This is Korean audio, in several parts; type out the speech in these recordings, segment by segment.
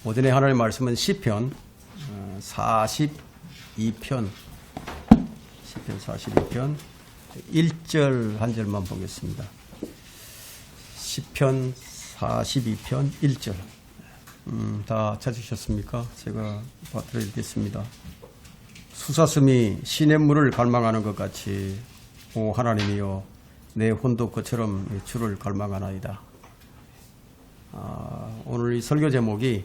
오전에 하나님의 말씀은 시편 42편 1절 한 절만 보겠습니다. 시편 42편 1절 다 찾으셨습니까? 제가 받들어드리겠습니다. 수사슴이 시냇물을 갈망하는 것 같이 오 하나님이여 내 혼도 그처럼 주를 갈망하나이다. 오늘 이 설교 제목이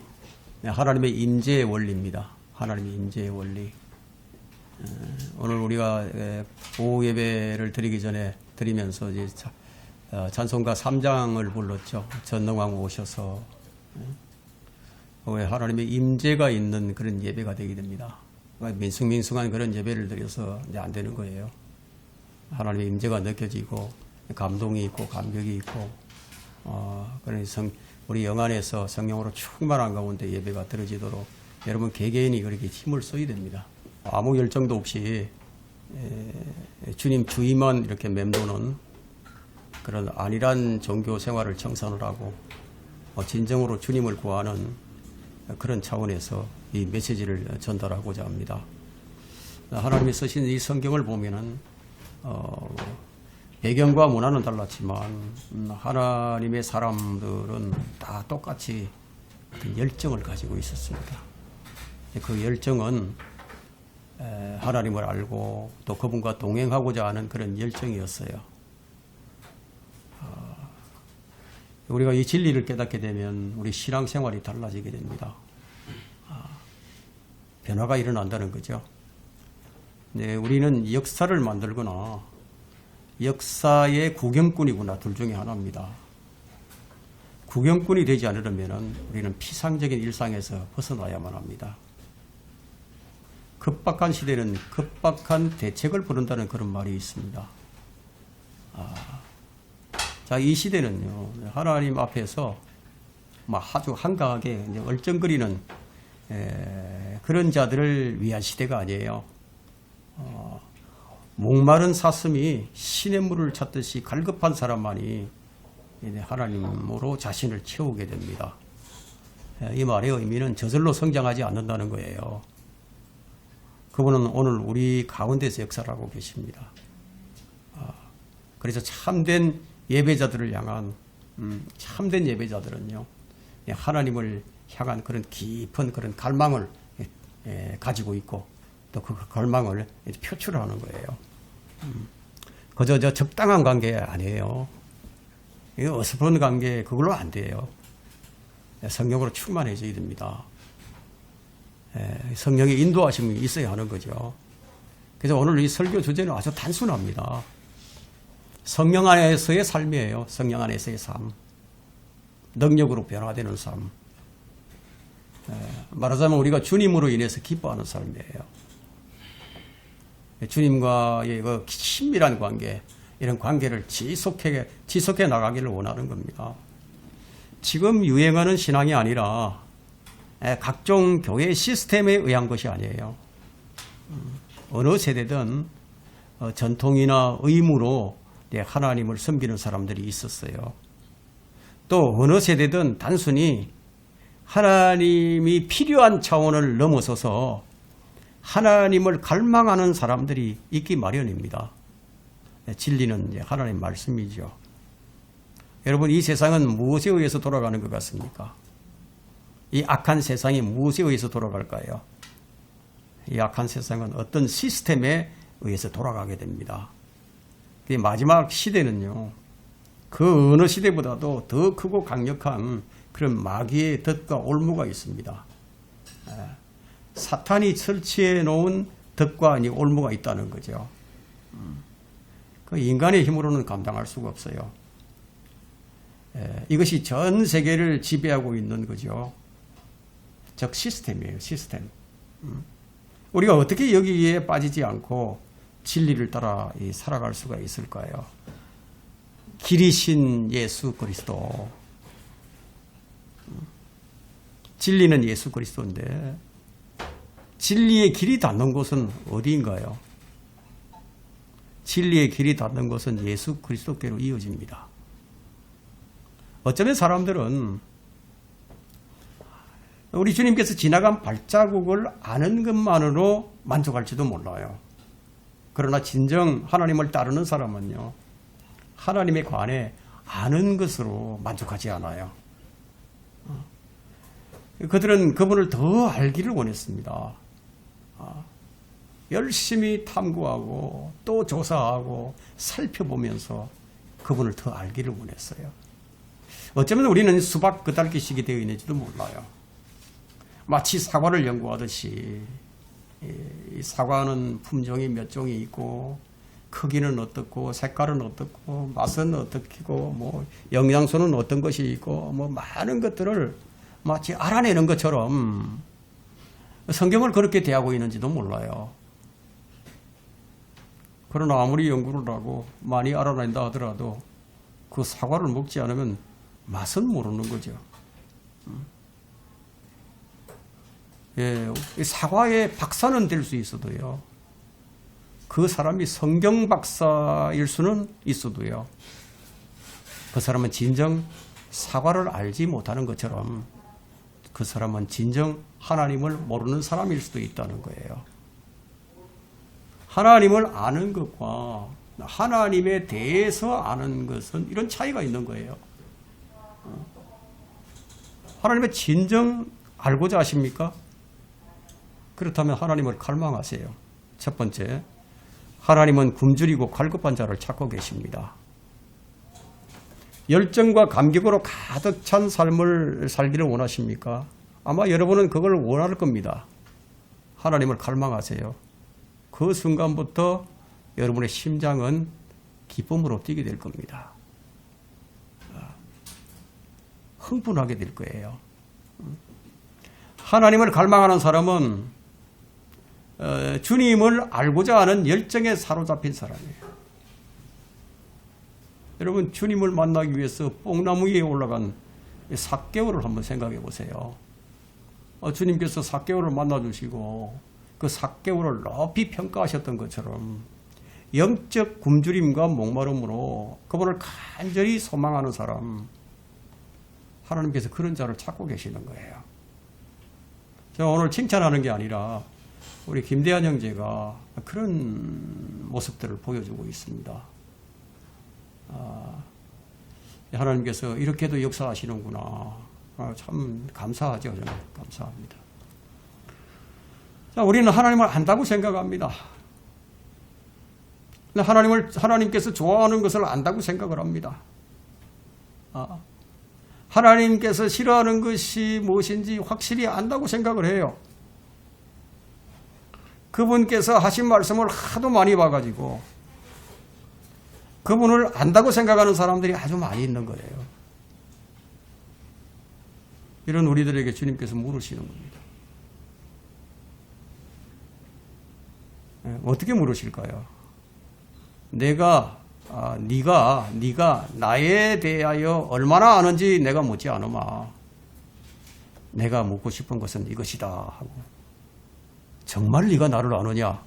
하나님의 임재의 원리입니다. 하나님의 임재의 원리. 오늘 우리가 오후 예배를 드리기 전에 드리면서 이제 찬송가 3장을 불렀죠. 전능왕 오셔서 하나님의 임재가 있는 그런 예배가 되게 됩니다. 민숭민숭한 그런 예배를 드려서 이제 안 되는 거예요. 하나님의 임재가 느껴지고 감동이 있고 감격이 있고 그래서 우리 영안에서 성령으로 충만한 가운데 예배가 드려지도록 여러분 개개인이 그렇게 힘을 써야 됩니다. 아무 열정도 없이 주님 주의만 이렇게 맴도는 그런 안일한 종교 생활을 청산을 하고 진정으로 주님을 구하는 그런 차원에서 이 메시지를 전달하고자 합니다. 하나님이 쓰신 이 성경을 보면은 배경과 문화는 달랐지만 하나님의 사람들은 다 똑같이 그 열정을 가지고 있었습니다. 그 열정은 하나님을 알고 또 그분과 동행하고자 하는 그런 열정이었어요. 우리가 이 진리를 깨닫게 되면 우리 신앙생활이 달라지게 됩니다. 변화가 일어난다는 거죠. 네, 우리는 역사를 만들거나 역사의 구경꾼이구나 둘 중에 하나입니다. 구경꾼이 되지 않으려면 우리는 피상적인 일상에서 벗어나야만 합니다. 급박한 시대는 급박한 대책을 부른다는 그런 말이 있습니다. 자, 이 시대는요, 하나님 앞에서 아주 한가하게 얼쩡거리는 그런 자들을 위한 시대가 아니에요. 목마른 사슴이 시냇물을 찾듯이 갈급한 사람만이 하나님으로 자신을 채우게 됩니다. 이 말의 의미는 저절로 성장하지 않는다는 거예요. 그분은 오늘 우리 가운데서 역사를 하고 계십니다. 그래서 참된 예배자들을 향한 참된 예배자들은요, 하나님을 향한 그런 깊은 그런 갈망을 가지고 있고 또 그 갈망을 표출하는 거예요. 그저 적당한 관계 아니에요. 이거 어설픈 관계 그걸로 안 돼요. 성령으로 충만해져야 됩니다. 성령의 인도하심이 있어야 하는 거죠. 그래서 오늘 이 설교 주제는 아주 단순합니다. 성령 안에서의 삶이에요. 성령 안에서의 삶. 능력으로 변화되는 삶. 말하자면 우리가 주님으로 인해서 기뻐하는 삶이에요. 주님과의 그 친밀한 관계, 이런 관계를 지속해 나가기를 원하는 겁니다. 지금 유행하는 신앙이 아니라 각종 교회 시스템에 의한 것이 아니에요. 어느 세대든 전통이나 의무로 하나님을 섬기는 사람들이 있었어요. 또 어느 세대든 단순히 하나님이 필요한 차원을 넘어서서 하나님을 갈망하는 사람들이 있기 마련입니다. 진리는 하나님 말씀이죠. 여러분, 이 세상은 무엇에 의해서 돌아가는 것 같습니까? 이 악한 세상이 무엇에 의해서 돌아갈까요? 이 악한 세상은 어떤 시스템에 의해서 돌아가게 됩니다. 마지막 시대는요, 그 어느 시대보다도 더 크고 강력한 그런 마귀의 덫과 올무가 있습니다. 사탄이 설치해 놓은 덫과 올무가 있다는 거죠. 그 인간의 힘으로는 감당할 수가 없어요. 이것이 전 세계를 지배하고 있는 거죠. 즉 시스템이에요. 시스템. 우리가 어떻게 여기에 빠지지 않고 진리를 따라 살아갈 수가 있을까요? 길이신 예수 그리스도. 진리는 예수 그리스도인데 진리의 길이 닿는 곳은 어디인가요? 진리의 길이 닿는 곳은 예수 그리스도께로 이어집니다. 어쩌면 사람들은 우리 주님께서 지나간 발자국을 아는 것만으로 만족할지도 몰라요. 그러나 진정 하나님을 따르는 사람은요, 하나님에 관해 아는 것으로 만족하지 않아요. 그들은 그분을 더 알기를 원했습니다. 열심히 탐구하고 또 조사하고 살펴보면서 그분을 더 알기를 원했어요. 어쩌면 우리는 수박 겉핥기식이 되어 있는지도 몰라요. 마치 사과를 연구하듯이 이 사과는 품종이 몇 종이 있고 크기는 어떻고 색깔은 어떻고 맛은 어떻고 뭐 영양소는 어떤 것이 있고 뭐 많은 것들을 마치 알아내는 것처럼 성경을 그렇게 대하고 있는지도 몰라요. 그러나 아무리 연구를 하고 많이 알아낸다 하더라도 그 사과를 먹지 않으면 맛은 모르는 거죠. 예, 사과의 박사는 될 수 있어도요, 그 사람이 성경 박사일 수는 있어도요, 그 사람은 진정 사과를 알지 못하는 것처럼 그 사람은 진정 하나님을 모르는 사람일 수도 있다는 거예요. 하나님을 아는 것과 하나님에 대해서 아는 것은 이런 차이가 있는 거예요. 하나님의 진정 알고자 하십니까? 그렇다면 하나님을 갈망하세요. 첫 번째, 하나님은 굶주리고 갈급한 자를 찾고 계십니다. 열정과 감격으로 가득 찬 삶을 살기를 원하십니까? 아마 여러분은 그걸 원할 겁니다. 하나님을 갈망하세요. 그 순간부터 여러분의 심장은 기쁨으로 뛰게 될 겁니다. 흥분하게 될 거예요. 하나님을 갈망하는 사람은 주님을 알고자 하는 열정에 사로잡힌 사람이에요. 여러분, 주님을 만나기 위해서 뽕나무 위에 올라간 삭개오를 한번 생각해 보세요. 주님께서 삭개오를 만나주시고 그 삭개오를 높이 평가하셨던 것처럼 영적 굶주림과 목마름으로 그분을 간절히 소망하는 사람, 하나님께서 그런 자를 찾고 계시는 거예요. 제가 오늘 칭찬하는 게 아니라 우리 김대한 형제가 그런 모습들을 보여주고 있습니다. 하나님께서 이렇게도 역사하시는구나. 참 감사하죠. 저는 감사합니다. 자, 우리는 하나님을 안다고 생각합니다. 하나님께서 좋아하는 것을 안다고 생각을 합니다. 하나님께서 싫어하는 것이 무엇인지 확실히 안다고 생각을 해요. 그분께서 하신 말씀을 하도 많이 봐가지고 그분을 안다고 생각하는 사람들이 아주 많이 있는 거예요. 이런 우리들에게 주님께서 물으시는 겁니다. 어떻게 물으실까요? 네가 나에 대하여 얼마나 아는지 내가 묻지 않으마. 내가 묻고 싶은 것은 이것이다 하고, 정말 네가 나를 아느냐?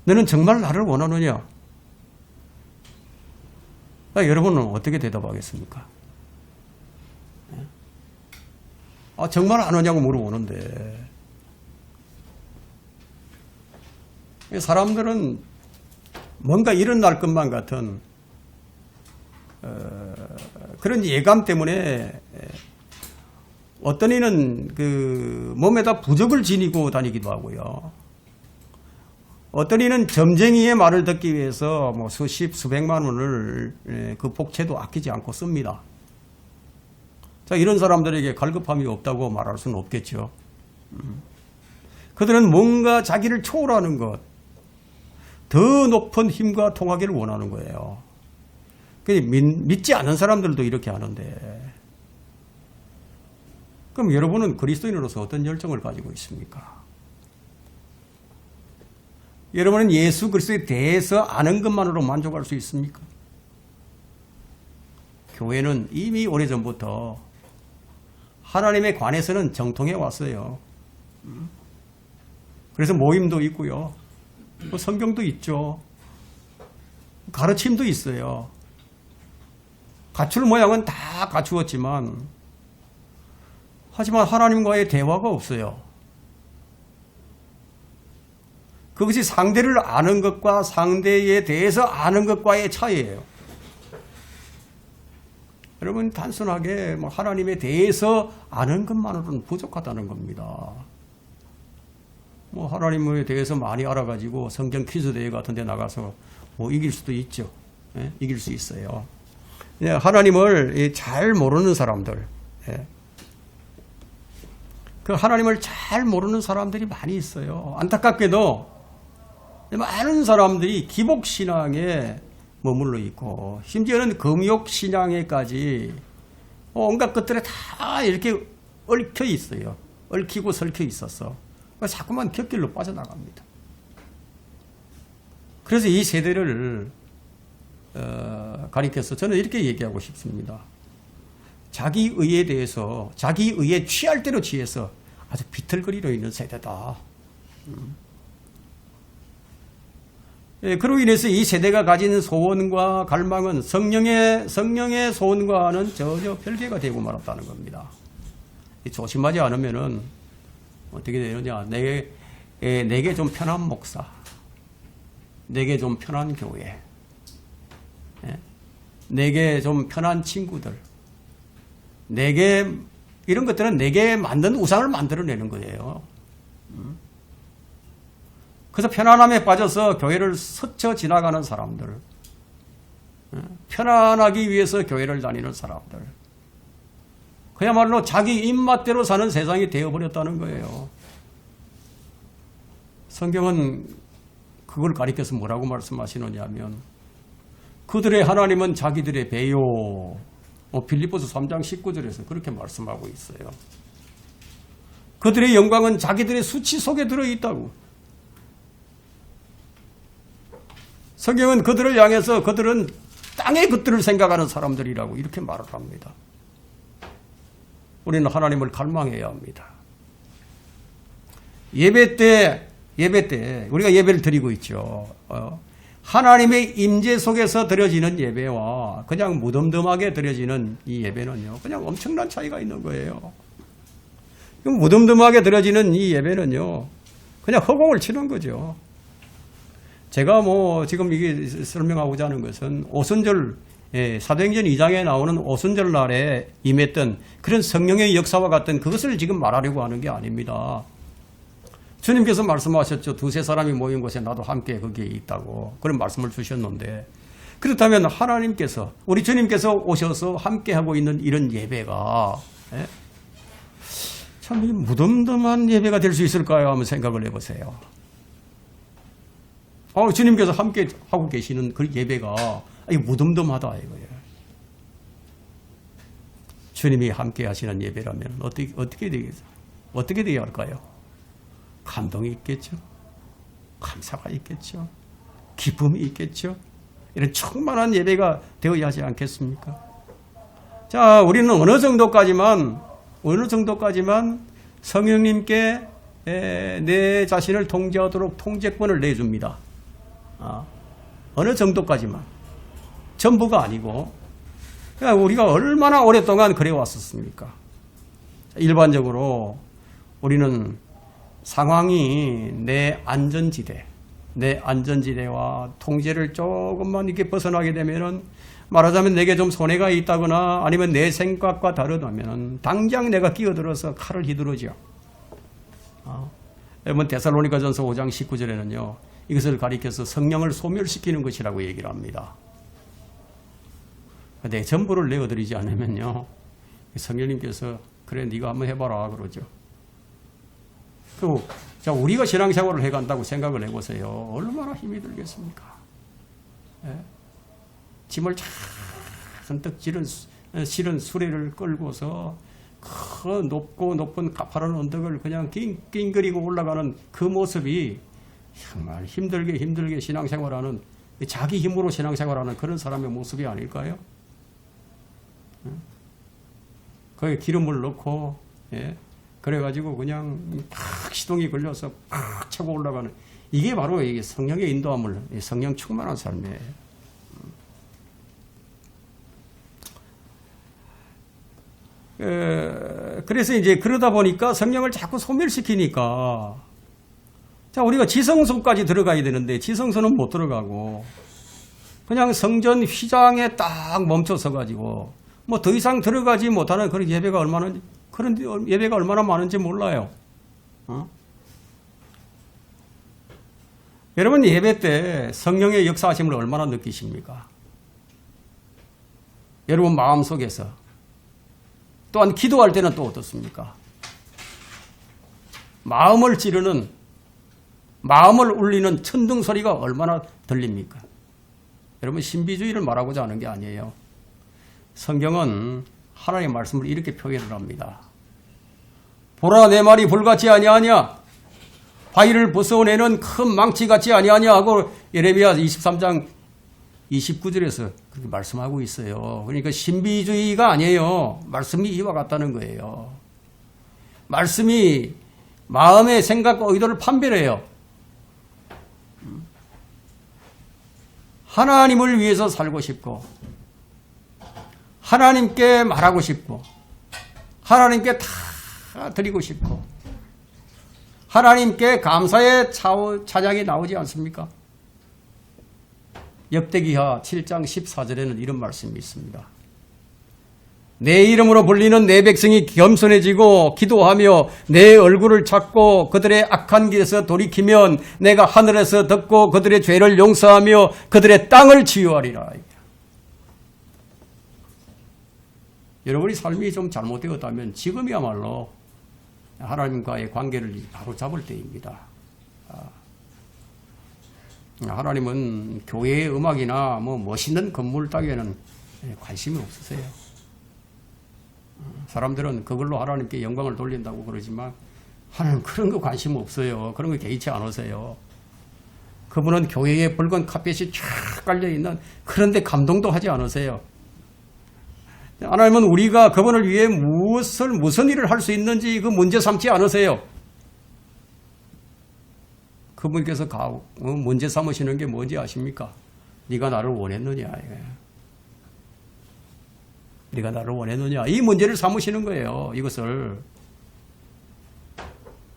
너는 정말 나를 원하느냐? 여러분은 어떻게 대답하겠습니까? 정말 아느냐고 물어보는데, 사람들은 뭔가 일어날 것만 같은 그런 예감 때문에 어떤 이는 그 몸에다 부적을 지니고 다니기도 하고요. 어떤 이는 점쟁이의 말을 듣기 위해서 뭐 수십 수백만 원을 그 복채도 아끼지 않고 씁니다. 자, 이런 사람들에게 갈급함이 없다고 말할 수는 없겠죠. 그들은 뭔가 자기를 초월하는 것, 더 높은 힘과 통하기를 원하는 거예요. 믿지 않는 사람들도 이렇게 하는데, 그럼 여러분은 그리스도인으로서 어떤 열정을 가지고 있습니까? 여러분은 예수 그리스도에 대해서 아는 것만으로 만족할 수 있습니까? 교회는 이미 오래전부터 하나님에 관해서는 정통해 왔어요. 그래서 모임도 있고요. 성경도 있죠. 가르침도 있어요. 갖출 모양은 다 갖추었지만 하지만 하나님과의 대화가 없어요. 그것이 상대를 아는 것과 상대에 대해서 아는 것과의 차이예요. 여러분, 단순하게 뭐 하나님에 대해서 아는 것만으로는 부족하다는 겁니다. 뭐 하나님에 대해서 많이 알아가지고 성경 퀴즈 대회 같은 데 나가서 뭐 이길 수도 있죠. 예? 이길 수 있어요. 예, 하나님을 잘 모르는 사람들, 예. 그 하나님을 잘 모르는 사람들이 많이 있어요. 안타깝게도 많은 사람들이 기복신앙에 머물러 있고, 심지어는 금욕신앙에까지 온갖 것들에 다 이렇게 얽혀 있어요. 얽히고 설켜 있어서 자꾸만 곁길로 빠져나갑니다. 그래서 이 세대를 가리켜서 저는 이렇게 얘기하고 싶습니다. 자기의에 대해서, 자기의에 취할 대로 취해서 아주 비틀거리고 있는 세대다. 예, 그로 인해서 이 세대가 가진 소원과 갈망은 성령의 소원과는 전혀 별개가 되고 말았다는 겁니다. 조심하지 않으면은 어떻게 되느냐? 내게 좀 편한 목사, 내게 좀 편한 교회, 예? 내게 좀 편한 친구들, 이런 것들은 내게 만든 우상을 만들어내는 거예요. 그래서 편안함에 빠져서 교회를 스쳐 지나가는 사람들, 편안하기 위해서 교회를 다니는 사람들, 그야말로 자기 입맛대로 사는 세상이 되어버렸다는 거예요. 성경은 그걸 가리켜서 뭐라고 말씀하시느냐 하면, 그들의 하나님은 자기들의 배요. 빌립보서 3장 19절에서 그렇게 말씀하고 있어요. 그들의 영광은 자기들의 수치 속에 들어있다고. 성경은 그들을 향해서 그들은 땅의 것들을 생각하는 사람들이라고 이렇게 말을 합니다. 우리는 하나님을 갈망해야 합니다. 예배 때 우리가 예배를 드리고 있죠. 하나님의 임재 속에서 드려지는 예배와 그냥 무덤덤하게 드려지는 이 예배는요, 그냥 엄청난 차이가 있는 거예요. 무덤덤하게 드려지는 이 예배는요, 그냥 허공을 치는 거죠. 제가 지금 이게 설명하고자 하는 것은 오순절, 사도행전 2장에 나오는 오순절 날에 임했던 그런 성령의 역사와 같은 그것을 지금 말하려고 하는 게 아닙니다. 주님께서 말씀하셨죠. 두세 사람이 모인 곳에 나도 함께 거기에 있다고. 그런 말씀을 주셨는데, 그렇다면 하나님께서, 우리 주님께서 오셔서 함께하고 있는 이런 예배가 참 무덤덤한 예배가 될 수 있을까요? 한번 생각을 해보세요. 주님께서 함께 하고 계시는 그 예배가 무덤덤하다 이거예요. 주님이 함께 하시는 예배라면 어떻게 되겠어요? 어떻게 되어야 할까요? 감동이 있겠죠. 감사가 있겠죠. 기쁨이 있겠죠. 이런 충만한 예배가 되어야 하지 않겠습니까? 자, 우리는 어느 정도까지만 성령님께 내 자신을 통제하도록 통제권을 내줍니다. 어느 정도까지만. 전부가 아니고. 그러니까 우리가 얼마나 오랫동안 그래 왔었습니까? 일반적으로 우리는 상황이 내 안전지대와 통제를 조금만 이렇게 벗어나게 되면은, 말하자면 내게 좀 손해가 있다거나 아니면 내 생각과 다르다면은 당장 내가 끼어들어서 칼을 휘두르죠. 여러분, 데살로니가전서 5장 19절에는요, 이것을 가리켜서 성령을 소멸시키는 것이라고 얘기를 합니다. 내 전부를 내어드리지 않으면요, 성령님께서 그래 네가 한번 해봐라 그러죠. 그리고 자, 우리가 신앙생활을 해간다고 생각을 해보세요. 얼마나 힘이 들겠습니까? 짐을 잔뜩 실은 수레를 끌고서 그 높은 가파른 언덕을 그냥 낑낑거리고 올라가는 그 모습이 정말 힘들게 신앙생활하는, 자기 힘으로 신앙생활하는 그런 사람의 모습이 아닐까요? 거기에 기름을 넣고, 그래가지고 그냥 팍 시동이 걸려서 팍 차고 올라가는, 이게 바로 이게 성령의 인도함을, 성령 충만한 삶이에요. 그래서 이제 그러다 보니까 성령을 자꾸 소멸시키니까 자, 우리가 지성소까지 들어가야 되는데 지성소는 못 들어가고 그냥 성전 휘장에 딱 멈춰서 가지고 뭐 더 이상 들어가지 못하는 그런 예배가 얼마나 많은지 몰라요. 여러분 예배 때 성령의 역사하심을 얼마나 느끼십니까? 여러분 마음속에서 또한 기도할 때는 또 어떻습니까? 마음을 찌르는 마음을 울리는 천둥 소리가 얼마나 들립니까? 여러분 신비주의를 말하고자 하는 게 아니에요. 성경은 하나님의 말씀을 이렇게 표현을 합니다. 보라 내 말이 불같이 아니하냐 바위를 벗어내는 큰 망치같이 아니하냐 하고 예레미야 23장 29절에서 그렇게 말씀하고 있어요. 그러니까 신비주의가 아니에요. 말씀이 이와 같다는 거예요. 말씀이 마음의 생각과 의도를 판별해요. 하나님을 위해서 살고 싶고 하나님께 말하고 싶고 하나님께 다 드리고 싶고 하나님께 감사의 찬양이 나오지 않습니까? 역대기하 7장 14절에는 이런 말씀이 있습니다. 내 이름으로 불리는 내 백성이 겸손해지고 기도하며 내 얼굴을 찾고 그들의 악한 길에서 돌이키면 내가 하늘에서 듣고 그들의 죄를 용서하며 그들의 땅을 치유하리라. 여러분이 삶이 좀 잘못되었다면 지금이야말로 하나님과의 관계를 바로 잡을 때입니다. 하나님은 교회의 음악이나 뭐 멋있는 건물 따위에는 관심이 없으세요. 사람들은 그걸로 하나님께 영광을 돌린다고 그러지만 하나님 그런 거 관심 없어요. 그런 거 개의치 않으세요. 그분은 교회에 붉은 카펫이 쫙 깔려있는 그런데 감동도 하지 않으세요. 하나님은 우리가 그분을 위해 무슨 일을 할 수 있는지 그 문제 삼지 않으세요. 그분께서 문제 삼으시는 게 뭔지 아십니까? 네가 나를 원했느냐. 네가 나를 원했느냐. 이 문제를 삼으시는 거예요. 이것을.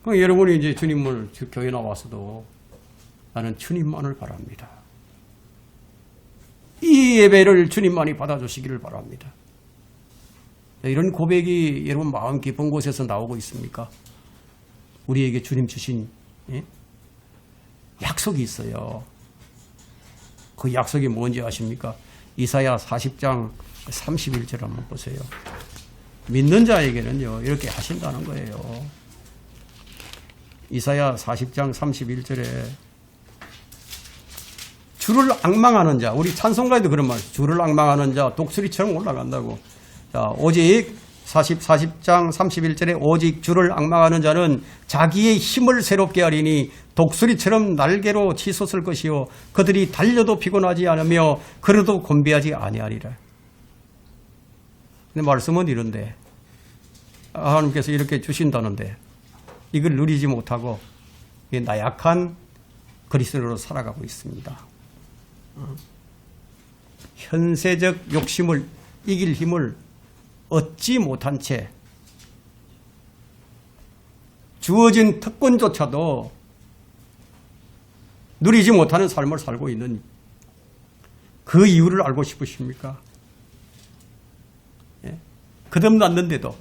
여러분이 이제 주님을 교회 나와서도 나는 주님만을 바랍니다. 이 예배를 주님만이 받아주시기를 바랍니다. 이런 고백이 여러분 마음 깊은 곳에서 나오고 있습니까? 우리에게 주님 주신 약속이 있어요. 그 약속이 뭔지 아십니까? 이사야 40장 31절 한번 보세요. 믿는 자에게는요 이렇게 하신다는 거예요. 이사야 40장 31절에 주를 앙망하는 자, 우리 찬송가에도 그런 말, 주를 앙망하는 자 독수리처럼 올라간다고. 자, 오직 40장 31절에 오직 주를 앙망하는 자는 자기의 힘을 새롭게 하리니 독수리처럼 날개로 치솟을 것이요 그들이 달려도 피곤하지 않으며 걸어도 곤비하지 아니하리라. 근데 말씀은 이런데 하나님께서 이렇게 주신다는데 이걸 누리지 못하고 나약한 그리스도로 살아가고 있습니다. 현세적 욕심을 이길 힘을 얻지 못한 채 주어진 특권조차도 누리지 못하는 삶을 살고 있는 그 이유를 알고 싶으십니까? 예? 거듭났는데도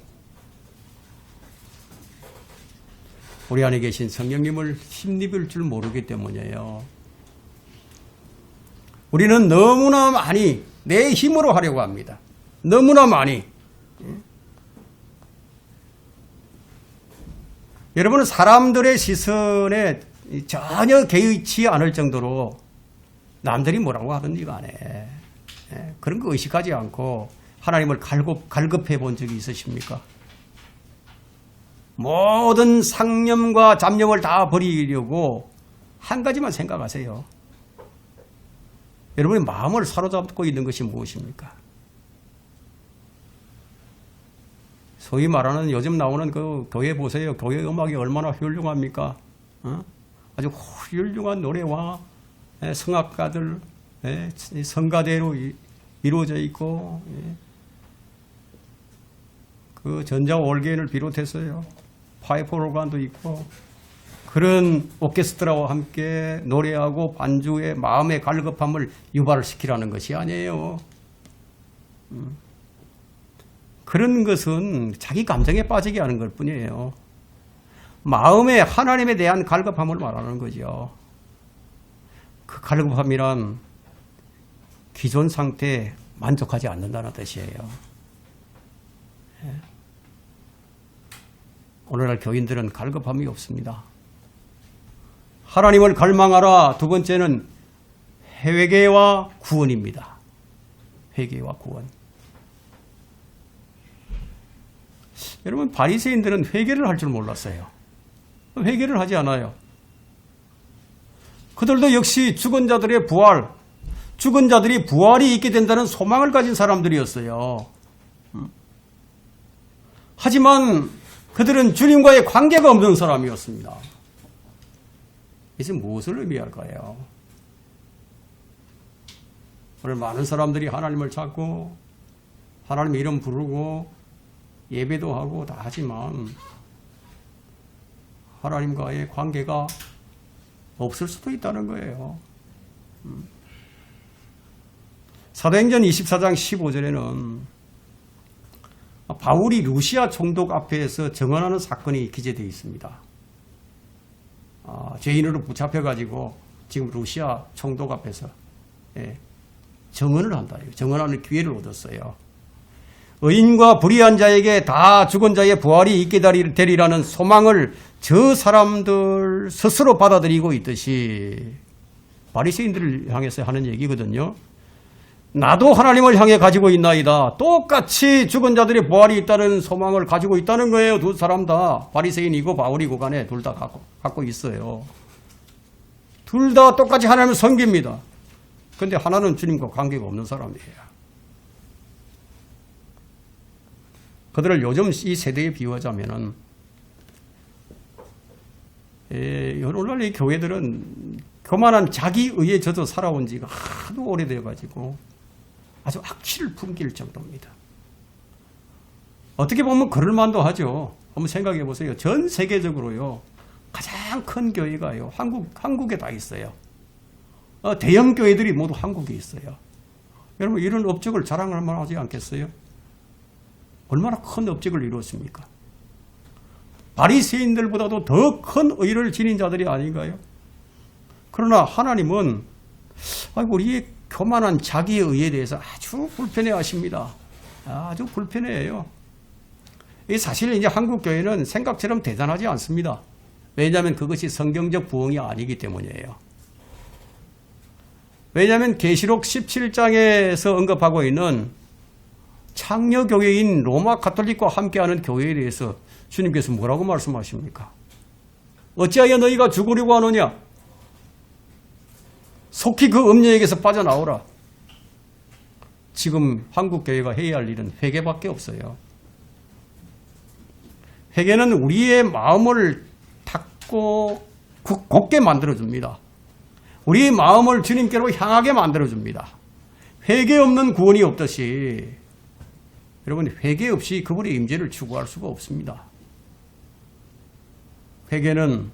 우리 안에 계신 성령님을 힘입을 줄 모르기 때문이에요. 우리는 너무나 많이 내 힘으로 하려고 합니다. 너무나 많이. 여러분은 사람들의 시선에 전혀 개의치 않을 정도로 남들이 뭐라고 하든지 간에 그런 거 의식하지 않고 하나님을 갈급해 본 적이 있으십니까? 모든 상념과 잡념을 다 버리려고 한 가지만 생각하세요. 여러분의 마음을 사로잡고 있는 것이 무엇입니까? 소위 말하는 요즘 나오는 그 교회 보세요. 교회 음악이 얼마나 훌륭합니까? 아주 훌륭한 노래와 성악가들, 성가대로 이루어져 있고 그 전자 올게인을 비롯해서요. 파이프 오르간도 있고 그런 오케스트라와 함께 노래하고 반주의 마음의 갈급함을 유발을 시키라는 것이 아니에요. 그런 것은 자기 감정에 빠지게 하는 것 뿐이에요. 마음에 하나님에 대한 갈급함을 말하는 거죠. 그 갈급함이란 기존 상태에 만족하지 않는다는 뜻이에요. 오늘날 교인들은 갈급함이 없습니다. 하나님을 갈망하라. 두 번째는 회개와 구원입니다. 회개와 구원. 여러분, 바리새인들은 회개를 할 줄 몰랐어요. 회개를 하지 않아요. 그들도 역시 죽은 자들의 부활, 죽은 자들이 부활이 있게 된다는 소망을 가진 사람들이었어요. 하지만 그들은 주님과의 관계가 없는 사람이었습니다. 이것은 무엇을 의미할까요? 오늘 많은 사람들이 하나님을 찾고 하나님 이름 부르고 예배도 하고 다 하지만 하나님과의 관계가 없을 수도 있다는 거예요. 사도행전 24장 15절에는 바울이 루시아 총독 앞에서 증언하는 사건이 기재되어 있습니다. 죄인으로 붙잡혀가지고 지금 루시아 총독 앞에서 증언을 한다. 증언하는 기회를 얻었어요. 의인과 불의한 자에게 다 죽은 자의 부활이 있게 되리라는 소망을 저 사람들 스스로 받아들이고 있듯이 바리새인들을 향해서 하는 얘기거든요. 나도 하나님을 향해 가지고 있나이다. 똑같이 죽은 자들의 부활이 있다는 소망을 가지고 있다는 거예요. 두 사람 다 바리새인이고 바울이고 간에 둘 다 갖고 있어요. 둘 다 똑같이 하나님을 섬깁니다. 그런데 하나는 주님과 관계가 없는 사람이에요. 그들을 요즘 이 세대에 비유하자면은 오늘날 이 교회들은 교만한 자기의에 젖어 살아온 지가 하도 오래되어가지고 아주 악취를 풍길 정도입니다. 어떻게 보면 그럴만도 하죠. 한번 생각해 보세요. 전 세계적으로요 가장 큰 교회가요 한국에 다 있어요. 대형 교회들이 모두 한국에 있어요. 여러분 이런 업적을 자랑을 하지 않겠어요? 얼마나 큰 업적을 이루었습니까? 바리새인들보다도 더 큰 의를 지닌 자들이 아닌가요? 그러나 하나님은 우리의 교만한 자기의 의에 대해서 아주 불편해 하십니다. 아주 불편해해요. 사실 이제 한국 교회는 생각처럼 대단하지 않습니다. 왜냐하면 그것이 성경적 부흥이 아니기 때문이에요. 왜냐하면 계시록 17장에서 언급하고 있는 창녀교회인 로마 가톨릭과 함께하는 교회에 대해서 주님께서 뭐라고 말씀하십니까? 어찌하여 너희가 죽으려고 하느냐? 속히 그 음녀에게서 빠져나오라. 지금 한국교회가 해야 할 일은 회개밖에 없어요. 회개는 우리의 마음을 닫고 굳게 만들어줍니다. 우리의 마음을 주님께로 향하게 만들어줍니다. 회개 없는 구원이 없듯이 여러분 회개 없이 그분의 임재를 추구할 수가 없습니다. 회개는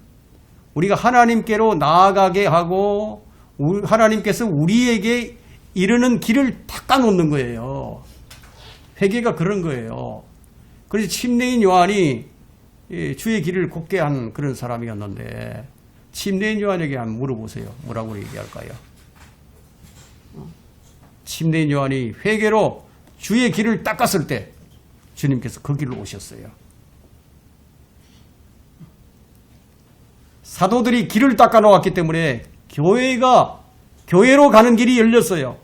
우리가 하나님께로 나아가게 하고 하나님께서 우리에게 이르는 길을 닦아놓는 거예요. 회개가 그런 거예요. 그래서 침례인 요한이 주의 길을 곱게 한 그런 사람이었는데 침례인 요한에게 한번 물어보세요. 뭐라고 얘기할까요? 침례인 요한이 회개로 주의 길을 닦았을 때 주님께서 그 길로 오셨어요. 사도들이 길을 닦아 놓았기 때문에 교회로 가는 길이 열렸어요.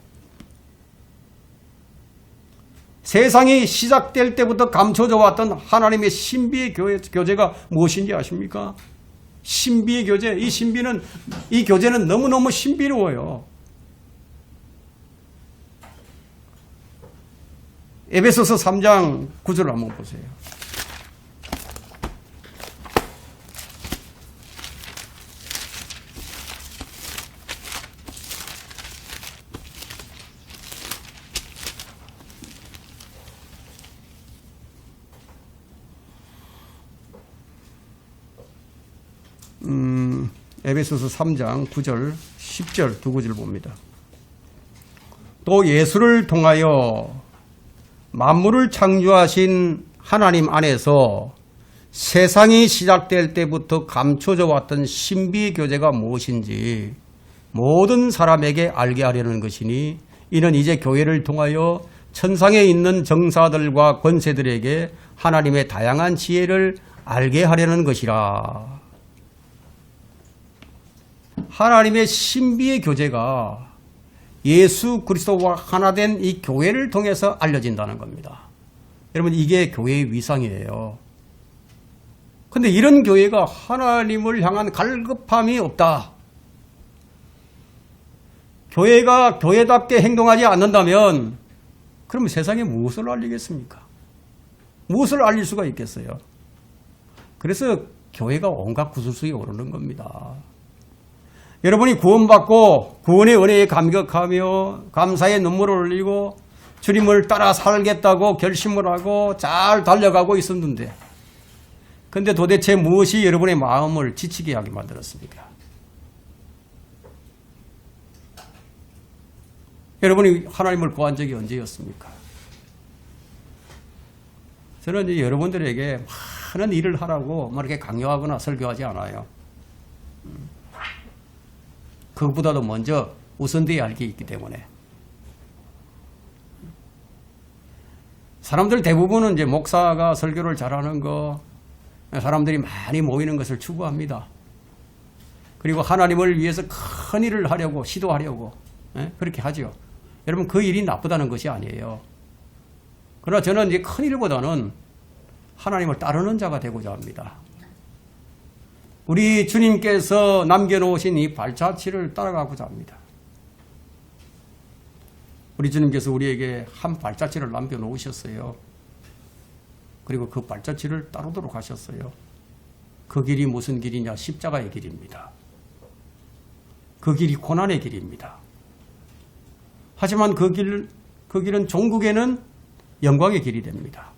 세상이 시작될 때부터 감춰져 왔던 하나님의 신비의 교제가 무엇인지 아십니까? 신비의 교제. 이 교제는 너무너무 신비로워요. 에베소서 3장 9절을 한번 보세요. 에베소서 3장 9절, 10절 두 구절 봅니다. 또 예수를 통하여 만물을 창조하신 하나님 안에서 세상이 시작될 때부터 감춰져 왔던 신비의 교제가 무엇인지 모든 사람에게 알게 하려는 것이니 이는 이제 교회를 통하여 천상에 있는 정사들과 권세들에게 하나님의 다양한 지혜를 알게 하려는 것이라. 하나님의 신비의 교제가 예수 그리스도와 하나 된 이 교회를 통해서 알려진다는 겁니다. 여러분, 이게 교회의 위상이에요. 근데 이런 교회가 하나님을 향한 갈급함이 없다. 교회가 교회답게 행동하지 않는다면 그러면 세상에 무엇을 알리겠습니까? 무엇을 알릴 수가 있겠어요? 그래서 교회가 온갖 구설수에 오르는 겁니다. 여러분이 구원받고 구원의 은혜에 감격하며 감사의 눈물을 흘리고 주님을 따라 살겠다고 결심을 하고 잘 달려가고 있었는데, 근데 도대체 무엇이 여러분의 마음을 지치게 하게 만들었습니까? 여러분이 하나님을 구한 적이 언제였습니까? 저는 이제 여러분들에게 많은 일을 하라고 이렇게 강요하거나 설교하지 않아요. 그것보다도 먼저 우선돼야 할 게 있기 때문에. 사람들 대부분은 이제 목사가 설교를 잘하는 거, 사람들이 많이 모이는 것을 추구합니다. 그리고 하나님을 위해서 큰 일을 하려고, 시도하려고, 그렇게 하죠. 여러분, 그 일이 나쁘다는 것이 아니에요. 그러나 저는 이제 큰 일보다는 하나님을 따르는 자가 되고자 합니다. 우리 주님께서 남겨놓으신 이 발자취를 따라가고자 합니다. 우리 주님께서 우리에게 한 발자취를 남겨놓으셨어요. 그리고 그 발자취를 따르도록 하셨어요. 그 길이 무슨 길이냐? 십자가의 길입니다. 그 길이 고난의 길입니다. 하지만 그 길은 종국에는 영광의 길이 됩니다.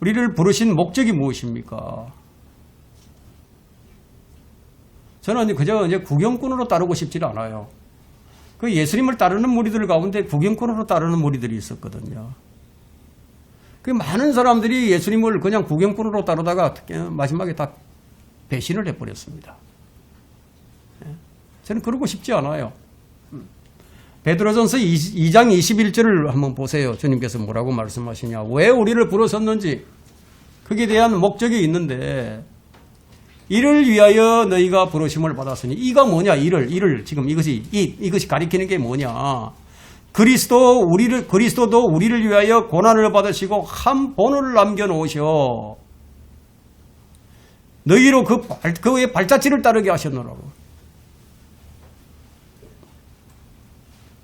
우리를 부르신 목적이 무엇입니까? 저는 그저 이제 구경꾼으로 따르고 싶지 않아요. 그 예수님을 따르는 무리들 가운데 구경꾼으로 따르는 무리들이 있었거든요. 그 많은 사람들이 예수님을 그냥 구경꾼으로 따르다가 마지막에 다 배신을 해버렸습니다. 저는 그러고 싶지 않아요. 베드로전서 2장 21절을 한번 보세요. 주님께서 뭐라고 말씀하시냐. 왜 우리를 부르셨는지 그에 대한 목적이 있는데, 이를 위하여 너희가 부르심을 받았으니, 이가 뭐냐? 이를 지금 이것이 가리키는 게 뭐냐? 그리스도도 우리를 위하여 고난을 받으시고 한 본을 남겨놓으셔 너희로 그의 발자취를 따르게 하셨노라고.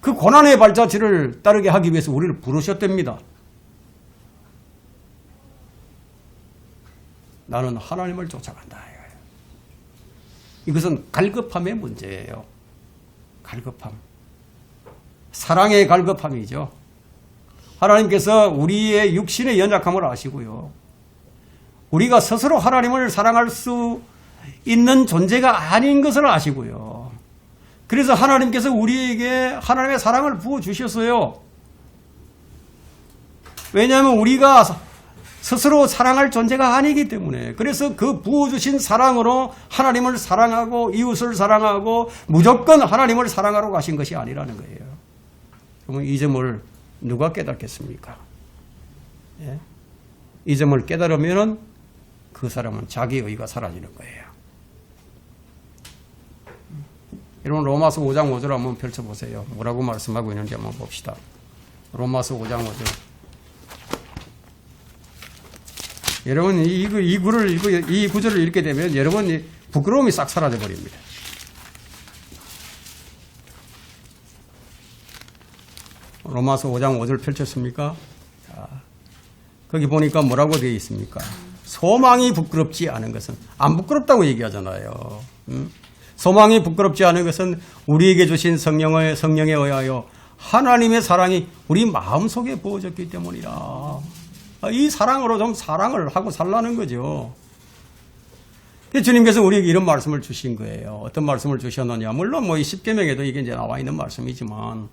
그 고난의 발자취를 따르게 하기 위해서 우리를 부르셨답니다. 나는 하나님을 쫓아간다. 이것은 갈급함의 문제예요. 갈급함. 사랑의 갈급함이죠. 하나님께서 우리의 육신의 연약함을 아시고요. 우리가 스스로 하나님을 사랑할 수 있는 존재가 아닌 것을 아시고요. 그래서 하나님께서 우리에게 하나님의 사랑을 부어주셨어요. 왜냐하면 우리가 스스로 사랑할 존재가 아니기 때문에. 그래서 그 부어주신 사랑으로 하나님을 사랑하고 이웃을 사랑하고 무조건 하나님을 사랑하러 가신 것이 아니라는 거예요. 그러면 이 점을 누가 깨닫겠습니까? 예? 이 점을 깨달으면 그 사람은 자기 의가 사라지는 거예요. 여러분, 로마서 5장 5절 한번 펼쳐보세요. 뭐라고 말씀하고 있는지 한번 봅시다. 로마서 5장 5절. 여러분, 이 구절을 읽게 되면 여러분 부끄러움이 싹 사라져 버립니다. 로마서 5장 5절 펼쳤습니까? 자, 거기 보니까 뭐라고 되어 있습니까? 소망이 부끄럽지 않은 것은, 안 부끄럽다고 얘기하잖아요. 소망이 부끄럽지 않은 것은 우리에게 주신 성령에 의하여 하나님의 사랑이 우리 마음속에 부어졌기 때문이라. 이 사랑으로 좀 사랑을 하고 살라는 거죠. 주님께서 우리에게 이런 말씀을 주신 거예요. 어떤 말씀을 주셨느냐. 물론 뭐 이 십계명에도 이게 이제 나와 있는 말씀이지만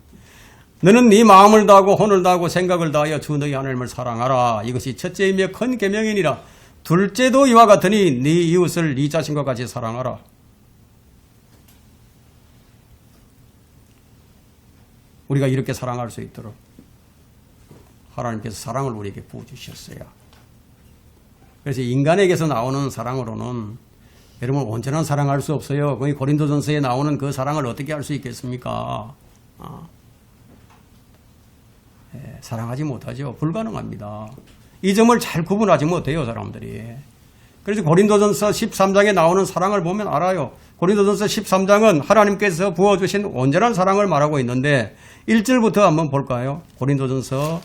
너는 네 마음을 다하고 혼을 다하고 생각을 다하여 주 너희 하나님을 사랑하라. 이것이 첫째이며 큰 계명이니라. 둘째도 이와 같으니 네 이웃을 네 자신과 같이 사랑하라. 우리가 이렇게 사랑할 수 있도록 하나님께서 사랑을 우리에게 부어주셨어요. 그래서 인간에게서 나오는 사랑으로는 여러분 온전한 사랑할 수 없어요. 거기 고린도전서에 나오는 그 사랑을 어떻게 할 수 있겠습니까? 사랑하지 못하죠. 불가능합니다. 이 점을 잘 구분하지 못해요, 사람들이. 그래서 고린도전서 13장에 나오는 사랑을 보면 알아요. 고린도전서 13장은 하나님께서 부어주신 온전한 사랑을 말하고 있는데 1절부터 한번 볼까요? 고린도전서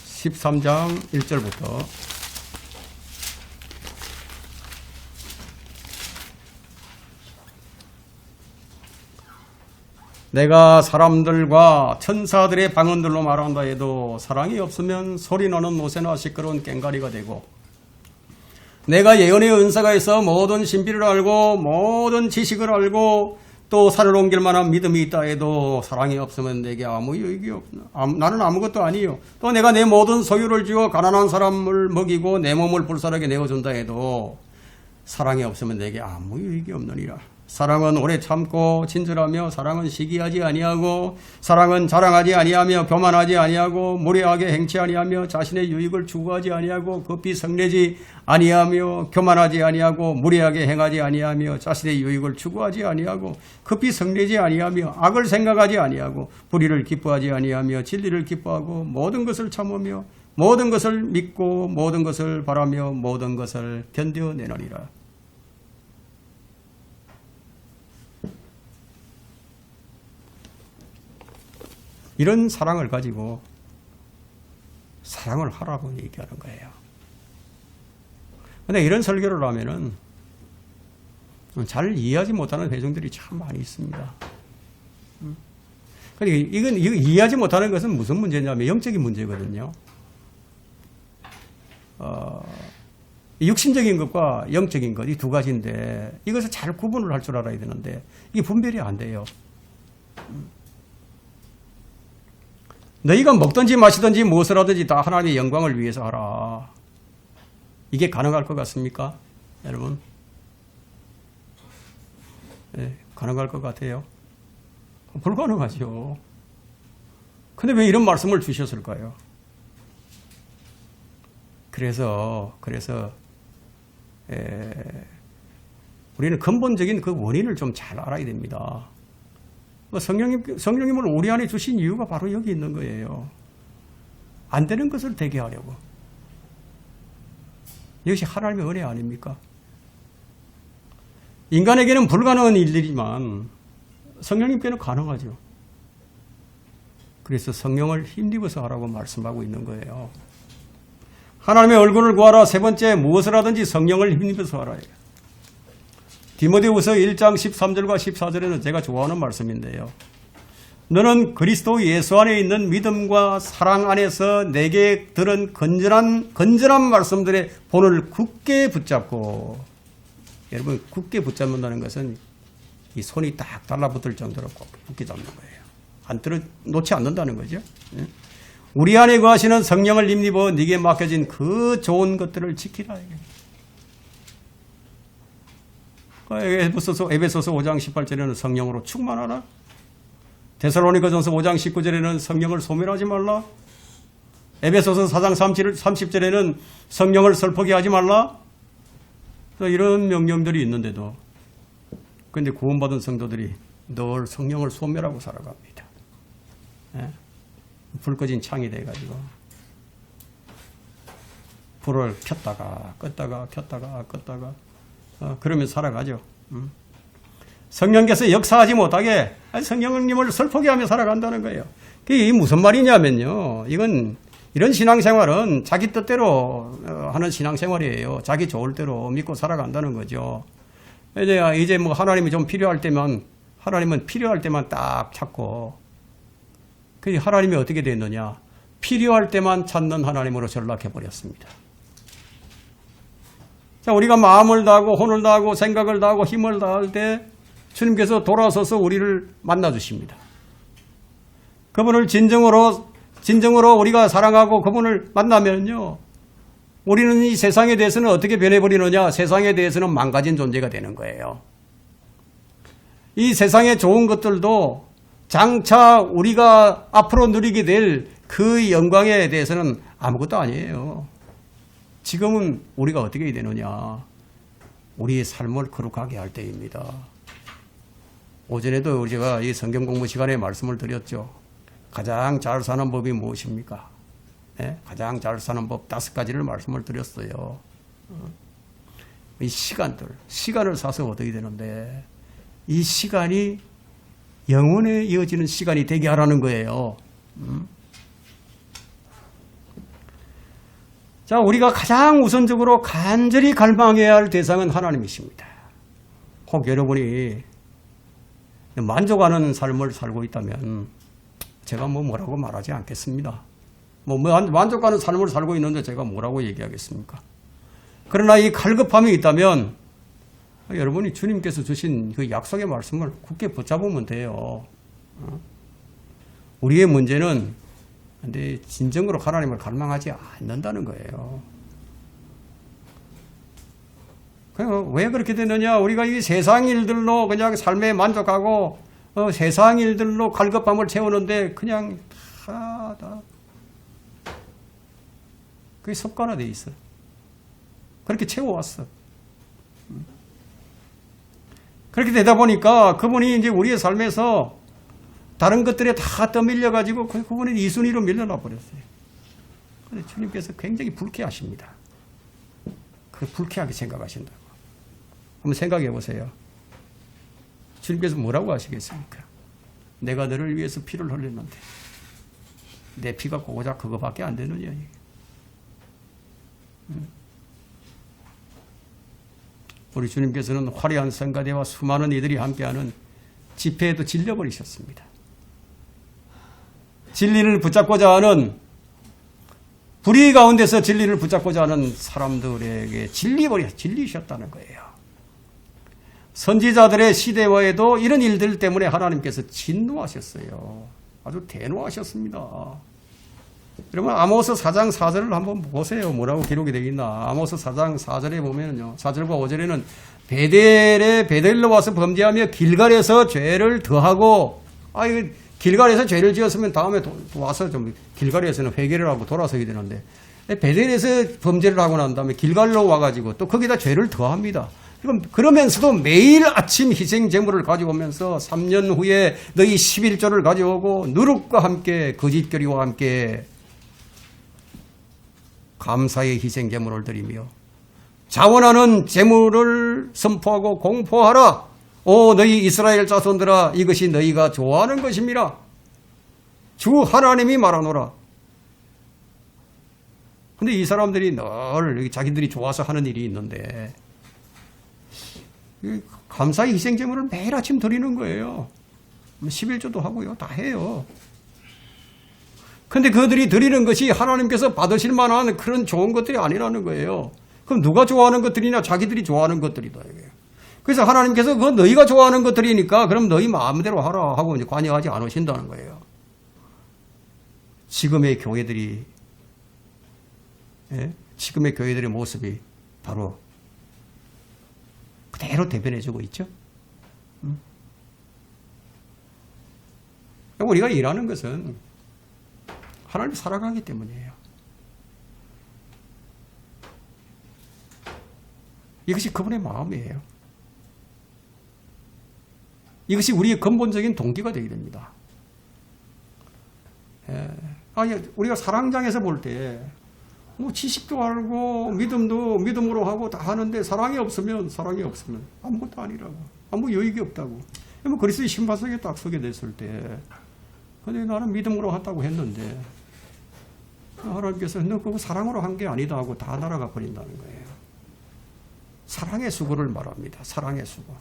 13장 1절부터 내가 사람들과 천사들의 방언들로 말한다 해도 사랑이 없으면 소리나는 노새나 시끄러운 꽹과리가 되고 내가 예언의 은사가 있어 모든 신비를 알고 모든 지식을 알고 또 산을 옮길 만한 믿음이 있다 해도 사랑이 없으면 내게 아무 유익이 없나. 나는 아무것도 아니요. 또 내가 내 모든 소유를 주어 가난한 사람을 먹이고 내 몸을 불살하게 내어준다 해도 사랑이 없으면 내게 아무 유익이 없느니라. 사랑은 오래 참고 친절하며 사랑은 시기하지 아니하고 사랑은 자랑하지 아니하며 교만하지 아니하고 무례하게 행치 아니하며 자신의 유익을 추구하지 아니하고 급히 성내지 아니하며 교만하지 아니하고 무례하게 행하지 아니하며 자신의 유익을 추구하지 아니하고 급히 성내지 아니하며 악을 생각하지 아니하고 불의를 기뻐하지 아니하며 진리를 기뻐하고 모든 것을 참으며 모든 것을 믿고 모든 것을 바라며 모든 것을 견뎌내느니라. 이런 사랑을 가지고 사랑을 하라고 얘기하는 거예요. 근데 이런 설교를 하면은 잘 이해하지 못하는 회중들이 참 많이 있습니다. 그러니까 이건 이해하지 못하는 것은 무슨 문제냐면 영적인 문제거든요. 육신적인 것과 영적인 것, 이 두 가지인데 이것을 잘 구분을 할 줄 알아야 되는데 이게 분별이 안 돼요. 너희가 먹든지 마시든지 무엇을 하든지 다 하나님의 영광을 위해서 하라. 이게 가능할 것 같습니까? 여러분? 네, 가능할 것 같아요? 불가능하죠. 근데 왜 이런 말씀을 주셨을까요? 그래서 우리는 근본적인 그 원인을 좀 잘 알아야 됩니다. 성령님을 우리 안에 주신 이유가 바로 여기 있는 거예요. 안 되는 것을 되게 하려고. 이것이 하나님의 은혜 아닙니까? 인간에게는 불가능한 일들이지만 성령님께는 가능하죠. 그래서 성령을 힘입어서 하라고 말씀하고 있는 거예요. 하나님의 얼굴을 구하라. 세 번째, 무엇을 하든지 성령을 힘입어서 하라. 디모데후서 1장 13절과 14절에는 제가 좋아하는 말씀인데요. 너는 그리스도 예수 안에 있는 믿음과 사랑 안에서 내게 들은 건전한 말씀들의 본을 굳게 붙잡고, 여러분 굳게 붙잡는다는 것은 이 손이 딱 달라붙을 정도로 꼭 굳게 잡는 거예요. 놓지 않는다는 거죠. 우리 안에 거하시는 성령을 힘입어 네게 맡겨진 그 좋은 것들을 지키라. 에베소서 5장 18절에는 성령으로 충만하라. 데살로니가전서 5장 19절에는 성령을 소멸하지 말라. 에베소서 4장 30절에는 성령을 슬프게 하지 말라. 이런 명령들이 있는데도 그런데 구원받은 성도들이 늘 성령을 소멸하고 살아갑니다. 불 꺼진 창이 돼가지고 불을 켰다가 껐다가 켰다가 껐다가 그러면 살아가죠. 성령께서 역사하지 못하게 성령님을 슬프게 하며 살아간다는 거예요. 그게 무슨 말이냐면요. 이런 신앙생활은 자기 뜻대로 하는 신앙생활이에요. 자기 좋을 대로 믿고 살아간다는 거죠. 이제 뭐 하나님이 좀 필요할 때만, 하나님은 필요할 때만 딱 찾고, 그 하나님이 어떻게 됐느냐? 필요할 때만 찾는 하나님으로 전락해버렸습니다. 자, 우리가 마음을 다하고 혼을 다하고 생각을 다하고 힘을 다할 때 주님께서 돌아서서 우리를 만나 주십니다. 그분을 진정으로 우리가 사랑하고 그분을 만나면요, 우리는 이 세상에 대해서는 어떻게 변해버리느냐? 세상에 대해서는 망가진 존재가 되는 거예요. 이 세상의 좋은 것들도 장차 우리가 앞으로 누리게 될 그 영광에 대해서는 아무것도 아니에요. 지금은 우리가 어떻게 해야 되느냐? 우리의 삶을 거룩하게 할 때입니다. 오전에도 우리가 이 성경 공부 시간에 말씀을 드렸죠. 가장 잘 사는 법이 무엇입니까? 네? 가장 잘 사는 법 5가지를 말씀을 드렸어요. 이 시간을 사서 어떻게 되는데, 이 시간이 영원에 이어지는 시간이 되게 하라는 거예요. 자, 우리가 가장 우선적으로 간절히 갈망해야 할 대상은 하나님이십니다. 혹 여러분이 만족하는 삶을 살고 있다면 제가 뭐라고 말하지 않겠습니다. 만족하는 삶을 살고 있는데 제가 뭐라고 얘기하겠습니까? 그러나 이 갈급함이 있다면 여러분이 주님께서 주신 그 약속의 말씀을 굳게 붙잡으면 돼요. 우리의 문제는 근데 진정으로 하나님을 갈망하지 않는다는 거예요. 왜 그렇게 되느냐? 우리가 이 세상 일들로 그냥 삶에 만족하고 세상 일들로 갈급함을 채우는데 그냥 다 그게 습관화되어 있어. 그렇게 채워왔어. 그렇게 되다 보니까 그분이 이제 우리의 삶에서 다른 것들에 다 떠밀려가지고 그분이 이 순위로 밀려나 버렸어요. 그런데 주님께서 굉장히 불쾌하십니다. 불쾌하게 생각하신다고. 한번 생각해 보세요. 주님께서 뭐라고 하시겠습니까? 내가 너를 위해서 피를 흘렸는데 내 피가 고작 그거밖에 안 되느냐. 우리 주님께서는 화려한 성가대와 수많은 이들이 함께하는 집회에도 질려버리셨습니다. 진리를 붙잡고자 하는, 불의 가운데서 진리를 붙잡고자 하는 사람들에게 질리셨다는 거예요. 선지자들의 시대와에도 이런 일들 때문에 하나님께서 진노하셨어요. 아주 대노하셨습니다. 여러분, 아모스 4장 4절을 한번 보세요. 뭐라고 기록이 되어 있나. 아모스 4장 4절에 보면요, 4절과 5절에는 베델로 와서 범죄하며 길갈에서 죄를 더하고, 길갈에서 죄를 지었으면 다음에 와서 좀 길갈에서는 회개를 하고 돌아서야 되는데, 베델에서 범죄를 하고 난 다음에 길갈로 와가지고 또 거기다 죄를 더합니다. 그러면서도 매일 아침 희생 제물을 가져오면서 3년 후에 너희 11조를 가져오고 누룩과 함께 거짓교리와 함께 감사의 희생 제물을 드리며 자원하는 제물을 선포하고 공포하라. 오 너희 이스라엘 자손들아, 이것이 너희가 좋아하는 것입니다. 주 하나님이 말하노라. 근데 이 사람들이 늘 자기들이 좋아서 하는 일이 있는데 감사의 희생제물을 매일 아침 드리는 거예요. 11조도 하고요. 다 해요. 근데 그들이 드리는 것이 하나님께서 받으실 만한 그런 좋은 것들이 아니라는 거예요. 그럼 누가 좋아하는 것들이냐? 자기들이 좋아하는 것들이다. 그래서 하나님께서 그 너희가 좋아하는 것들이니까 그럼 너희 마음대로 하라 하고 이제 관여하지 않으신다는 거예요. 지금의 교회들이, 지금의 교회들의 모습이 바로 그대로 대변해주고 있죠. 우리가 일하는 것은 하나님을 사랑하기 때문이에요. 이것이 그분의 마음이에요. 이것이 우리의 근본적인 동기가 되게 됩니다. 우리가 사랑장에서 볼 때 뭐 지식도 알고 믿음도 믿음으로 하고 다 하는데 사랑이 없으면 아무것도 아니라고, 아무 유익이 없다고. 뭐 그리스도의 심판석에 딱 서게 됐을 때, 근데 나는 믿음으로 한다고 했는데 하나님께서 너 그거 사랑으로 한 게 아니다 하고 다 날아가 버린다는 거예요. 사랑의 수고를 말합니다. 사랑의 수고.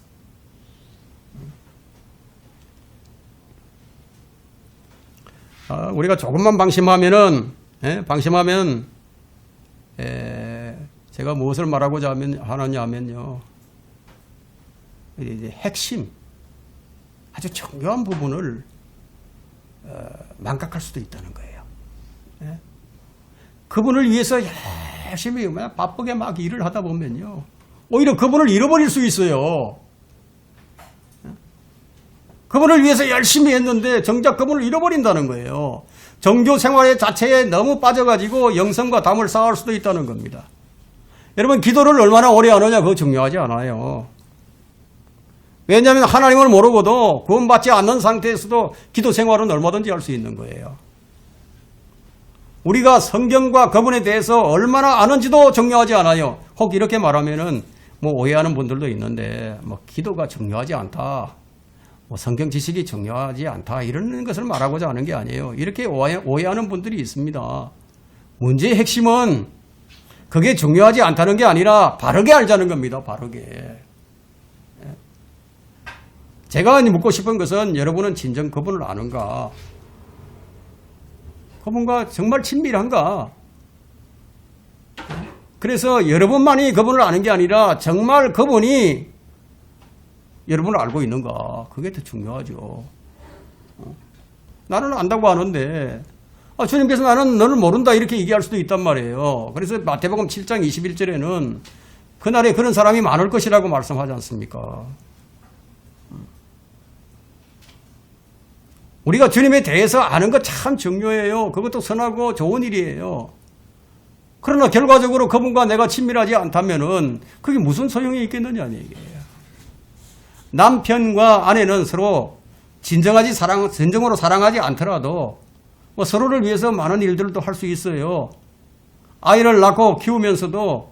우리가 조금만 방심하면 제가 무엇을 말하고자 하느냐면요. 이제 핵심, 아주 중요한 부분을 망각할 수도 있다는 거예요. 예? 그분을 위해서 열심히 바쁘게 막 일을 하다 보면요. 오히려 그분을 잃어버릴 수 있어요. 그분을 위해서 열심히 했는데 정작 그분을 잃어버린다는 거예요. 종교 생활 자체에 너무 빠져가지고 영성과 담을 쌓을 수도 있다는 겁니다. 여러분, 기도를 얼마나 오래 하느냐 그거 중요하지 않아요. 왜냐하면 하나님을 모르고도 구원받지 않는 상태에서도 기도 생활은 얼마든지 할 수 있는 거예요. 우리가 성경과 그분에 대해서 얼마나 아는지도 중요하지 않아요. 혹 이렇게 말하면은 뭐 오해하는 분들도 있는데 뭐 기도가 중요하지 않다. 뭐 성경 지식이 중요하지 않다. 이런 것을 말하고자 하는 게 아니에요. 이렇게 오해하는 분들이 있습니다. 문제의 핵심은 그게 중요하지 않다는 게 아니라 바르게 알자는 겁니다. 바르게. 제가 묻고 싶은 것은 여러분은 진정 그분을 아는가? 그분과 정말 친밀한가? 그래서 여러분만이 그분을 아는 게 아니라 정말 그분이 여러분을 알고 있는가? 그게 더 중요하죠. 나는 안다고 하는데 주님께서 나는 너를 모른다 이렇게 얘기할 수도 있단 말이에요. 그래서 마태복음 7장 21절에는 그날에 그런 사람이 많을 것이라고 말씀하지 않습니까? 우리가 주님에 대해서 아는 것 참 중요해요. 그것도 선하고 좋은 일이에요. 그러나 결과적으로 그분과 내가 친밀하지 않다면은 그게 무슨 소용이 있겠느냐는 얘기예요. 남편과 아내는 서로 진정으로 사랑하지 않더라도 뭐 서로를 위해서 많은 일들도 할 수 있어요. 아이를 낳고 키우면서도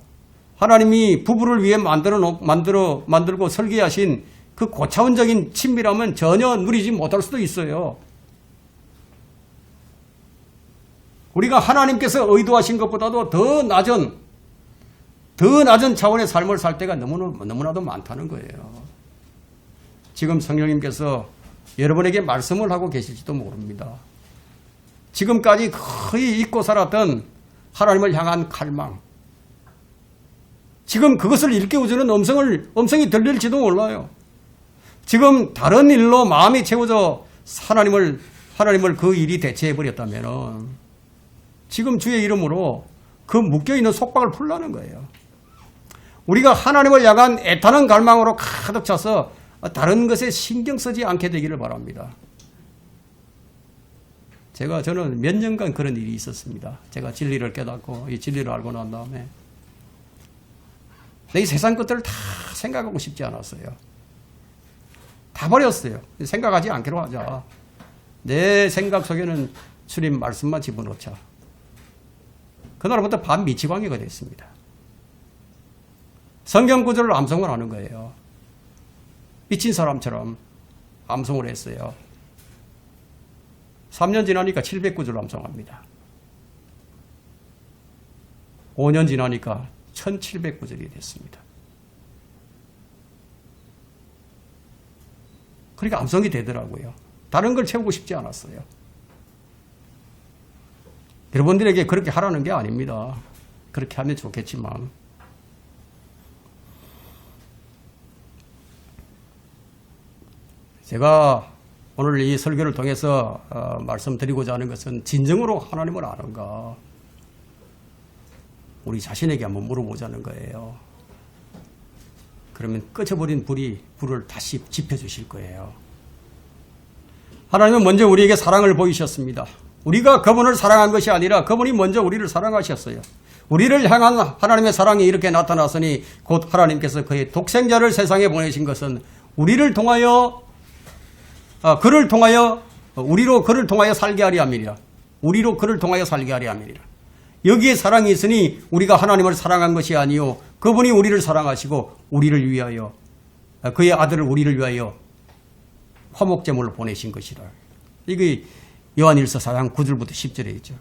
하나님이 부부를 위해 만들고 설계하신 그 고차원적인 친밀함은 전혀 누리지 못할 수도 있어요. 우리가 하나님께서 의도하신 것보다도 더 낮은 차원의 삶을 살 때가 너무나도 많다는 거예요. 지금 성령님께서 여러분에게 말씀을 하고 계실지도 모릅니다. 지금까지 거의 잊고 살았던 하나님을 향한 갈망. 지금 그것을 일깨워주는 음성이 들릴지도 몰라요. 지금 다른 일로 마음이 채워져 하나님을 그 일이 대체해버렸다면 지금 주의 이름으로 그 묶여있는 속박을 풀라는 거예요. 우리가 하나님을 향한 애타는 갈망으로 가득 차서 다른 것에 신경 쓰지 않게 되기를 바랍니다. 저는 몇 년간 그런 일이 있었습니다. 제가 진리를 깨닫고 이 진리를 알고 난 다음에 내 이 세상 것들을 다 생각하고 싶지 않았어요. 다 버렸어요. 생각하지 않기로 하자. 내 생각 속에는 주님 말씀만 집어넣자. 그날부터 반미치광이가 됐습니다. 성경 구절을 암송을 하는 거예요. 미친 사람처럼 암송을 했어요. 3년 지나니까 700구절 암송합니다. 5년 지나니까 1700구절이 됐습니다. 그러니까 암송이 되더라고요. 다른 걸 채우고 싶지 않았어요. 여러분들에게 그렇게 하라는 게 아닙니다. 그렇게 하면 좋겠지만 제가 오늘 이 설교를 통해서 말씀드리고자 하는 것은 진정으로 하나님을 아는가 우리 자신에게 한번 물어보자는 거예요. 그러면 꺼져버린 불을 다시 지펴주실 거예요. 하나님은 먼저 우리에게 사랑을 보이셨습니다. 우리가 그분을 사랑한 것이 아니라 그분이 먼저 우리를 사랑하셨어요. 우리를 향한 하나님의 사랑이 이렇게 나타났으니 곧 하나님께서 그의 독생자를 세상에 보내신 것은 우리를 통하여 우리로 그를 통하여 살게 하리 함이니라. 우리로 그를 통하여 살게 하리 함이니라. 여기에 사랑이 있으니 우리가 하나님을 사랑한 것이 아니요 그분이 우리를 사랑하시고 우리를 위하여 그의 아들을 우리를 위하여 화목제물로 보내신 것이라. 이게 요한일서 4장 9절부터 10절에 있죠.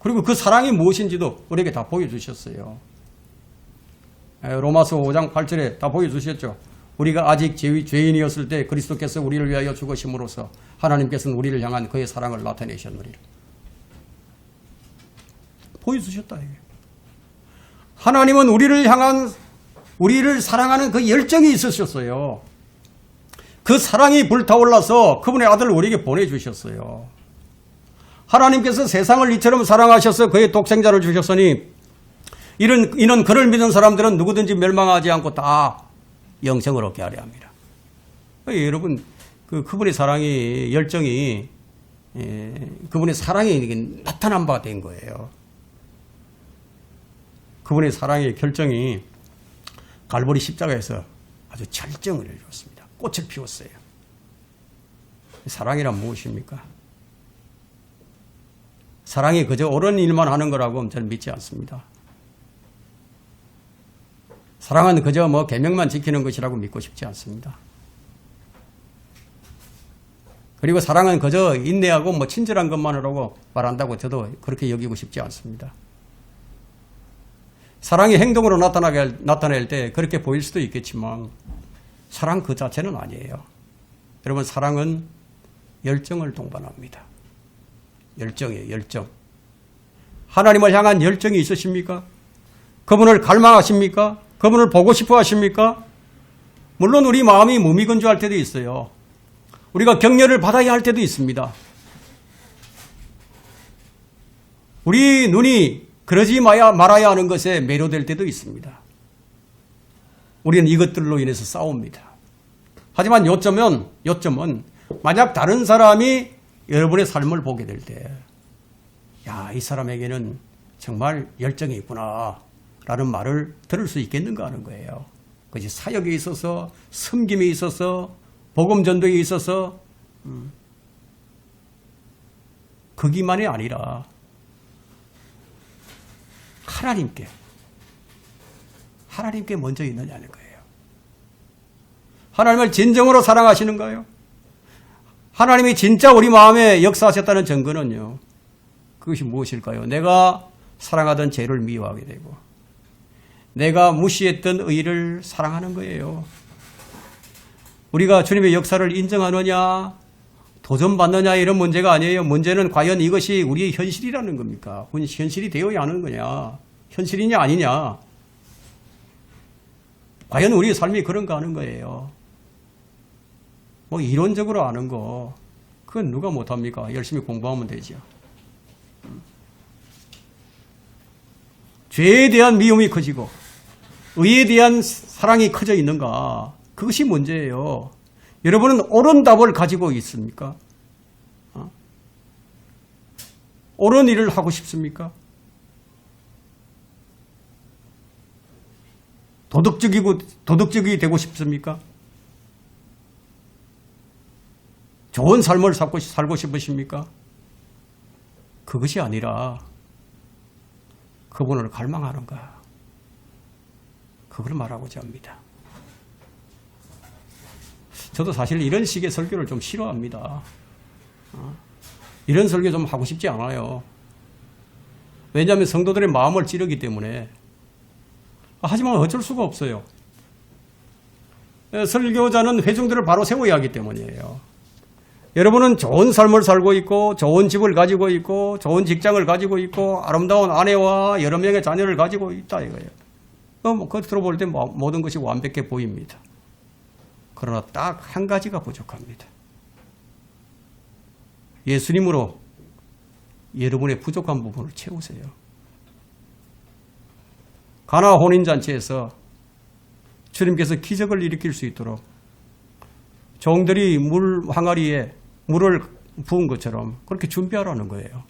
그리고 그 사랑이 무엇인지도 우리에게 다 보여주셨어요. 로마서 5장 8절에 다 보여주셨죠. 우리가 아직 죄인이었을 때 그리스도께서 우리를 위하여 죽으심으로써 하나님께서는 우리를 향한 그의 사랑을 나타내셨느니라. 보여주셨다. 이게. 하나님은 우리를 사랑하는 그 열정이 있으셨어요. 그 사랑이 불타올라서 그분의 아들을 우리에게 보내주셨어요. 하나님께서 세상을 이처럼 사랑하셔서 그의 독생자를 주셨으니 이는 그를 믿는 사람들은 누구든지 멸망하지 않고 다 영생을 얻게 하려 합니다. 여러분, 그분의 사랑이, 열정이, 그분의 사랑이 나타난 바가 된 거예요. 그분의 사랑의 결정이 갈보리 십자가에서 아주 절정을 이루었습니다. 꽃을 피웠어요. 사랑이란 무엇입니까? 사랑이 그저 옳은 일만 하는 거라고 저는 믿지 않습니다. 사랑은 그저 계명만 지키는 것이라고 믿고 싶지 않습니다. 그리고 사랑은 그저 인내하고 친절한 것만 하라고 말한다고 저도 그렇게 여기고 싶지 않습니다. 사랑이 행동으로 나타낼 때 그렇게 보일 수도 있겠지만 사랑 그 자체는 아니에요. 여러분, 사랑은 열정을 동반합니다. 열정이에요, 열정. 하나님을 향한 열정이 있으십니까? 그분을 갈망하십니까? 그분을 보고 싶어 하십니까? 물론 우리 마음이 무미건조할 때도 있어요. 우리가 격려를 받아야 할 때도 있습니다. 우리 눈이 그러지 말아야 하는 것에 매료될 때도 있습니다. 우리는 이것들로 인해서 싸웁니다. 하지만 요점은 만약 다른 사람이 여러분의 삶을 보게 될 때, 야, 이 사람에게는 정말 열정이 있구나 라는 말을 들을 수 있겠는가 하는 거예요. 그것이 사역에 있어서, 섬김에 있어서, 복음 전도에 있어서, 거기만이 아니라 하나님께 먼저 있느냐는 거예요. 하나님을 진정으로 사랑하시는가요? 하나님이 진짜 우리 마음에 역사하셨다는 증거는요, 그것이 무엇일까요? 내가 사랑하던 죄를 미워하게 되고 내가 무시했던 의를 사랑하는 거예요. 우리가 주님의 역사를 인정하느냐, 도전받느냐 이런 문제가 아니에요. 문제는 과연 이것이 우리의 현실이라는 겁니까? 현실이 되어야 하는 거냐? 현실이냐 아니냐? 과연 우리의 삶이 그런가 하는 거예요. 이론적으로 아는 거, 그건 누가 못합니까? 열심히 공부하면 되죠. 죄에 대한 미움이 커지고 의에 대한 사랑이 커져 있는가? 그것이 문제예요. 여러분은 옳은 답을 가지고 있습니까? 옳은 일을 하고 싶습니까? 도덕적이 되고 싶습니까? 좋은 삶을 살고 싶으십니까? 그것이 아니라 그분을 갈망하는가? 그걸 말하고자 합니다. 저도 사실 이런 식의 설교를 좀 싫어합니다. 이런 설교 좀 하고 싶지 않아요. 왜냐하면 성도들의 마음을 찌르기 때문에. 하지만 어쩔 수가 없어요. 설교자는 회중들을 바로 세워야 하기 때문이에요. 여러분은 좋은 삶을 살고 있고 좋은 집을 가지고 있고 좋은 직장을 가지고 있고 아름다운 아내와 여러 명의 자녀를 가지고 있다 이거예요. 겉으로 볼 때 모든 것이 완벽해 보입니다. 그러나 딱 한 가지가 부족합니다. 예수님으로 여러분의 부족한 부분을 채우세요. 가나 혼인잔치에서 주님께서 기적을 일으킬 수 있도록 종들이 물 항아리에 물을 부은 것처럼 그렇게 준비하라는 거예요.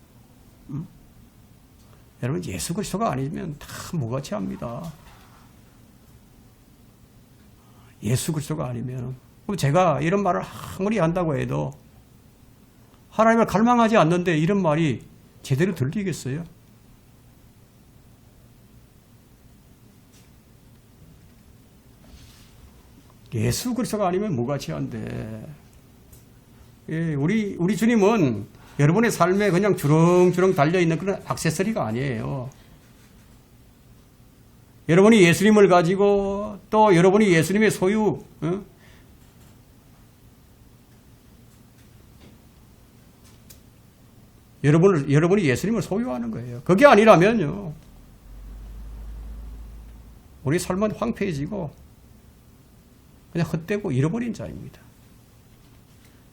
여러분, 예수 그리스도가 아니면 다 무가치합니다. 예수 그리스도가 아니면. 제가 이런 말을 아무리 한다고 해도 하나님을 갈망하지 않는데 이런 말이 제대로 들리겠어요? 예수 그리스도가 아니면 무가치한데, 우리 주님은 여러분의 삶에 그냥 주렁주렁 달려있는 그런 액세서리가 아니에요. 여러분이 예수님을 가지고 또 여러분이 예수님의 소유, 여러분이 예수님을 소유하는 거예요. 그게 아니라면요, 우리 삶은 황폐해지고 그냥 헛되고 잃어버린 자입니다.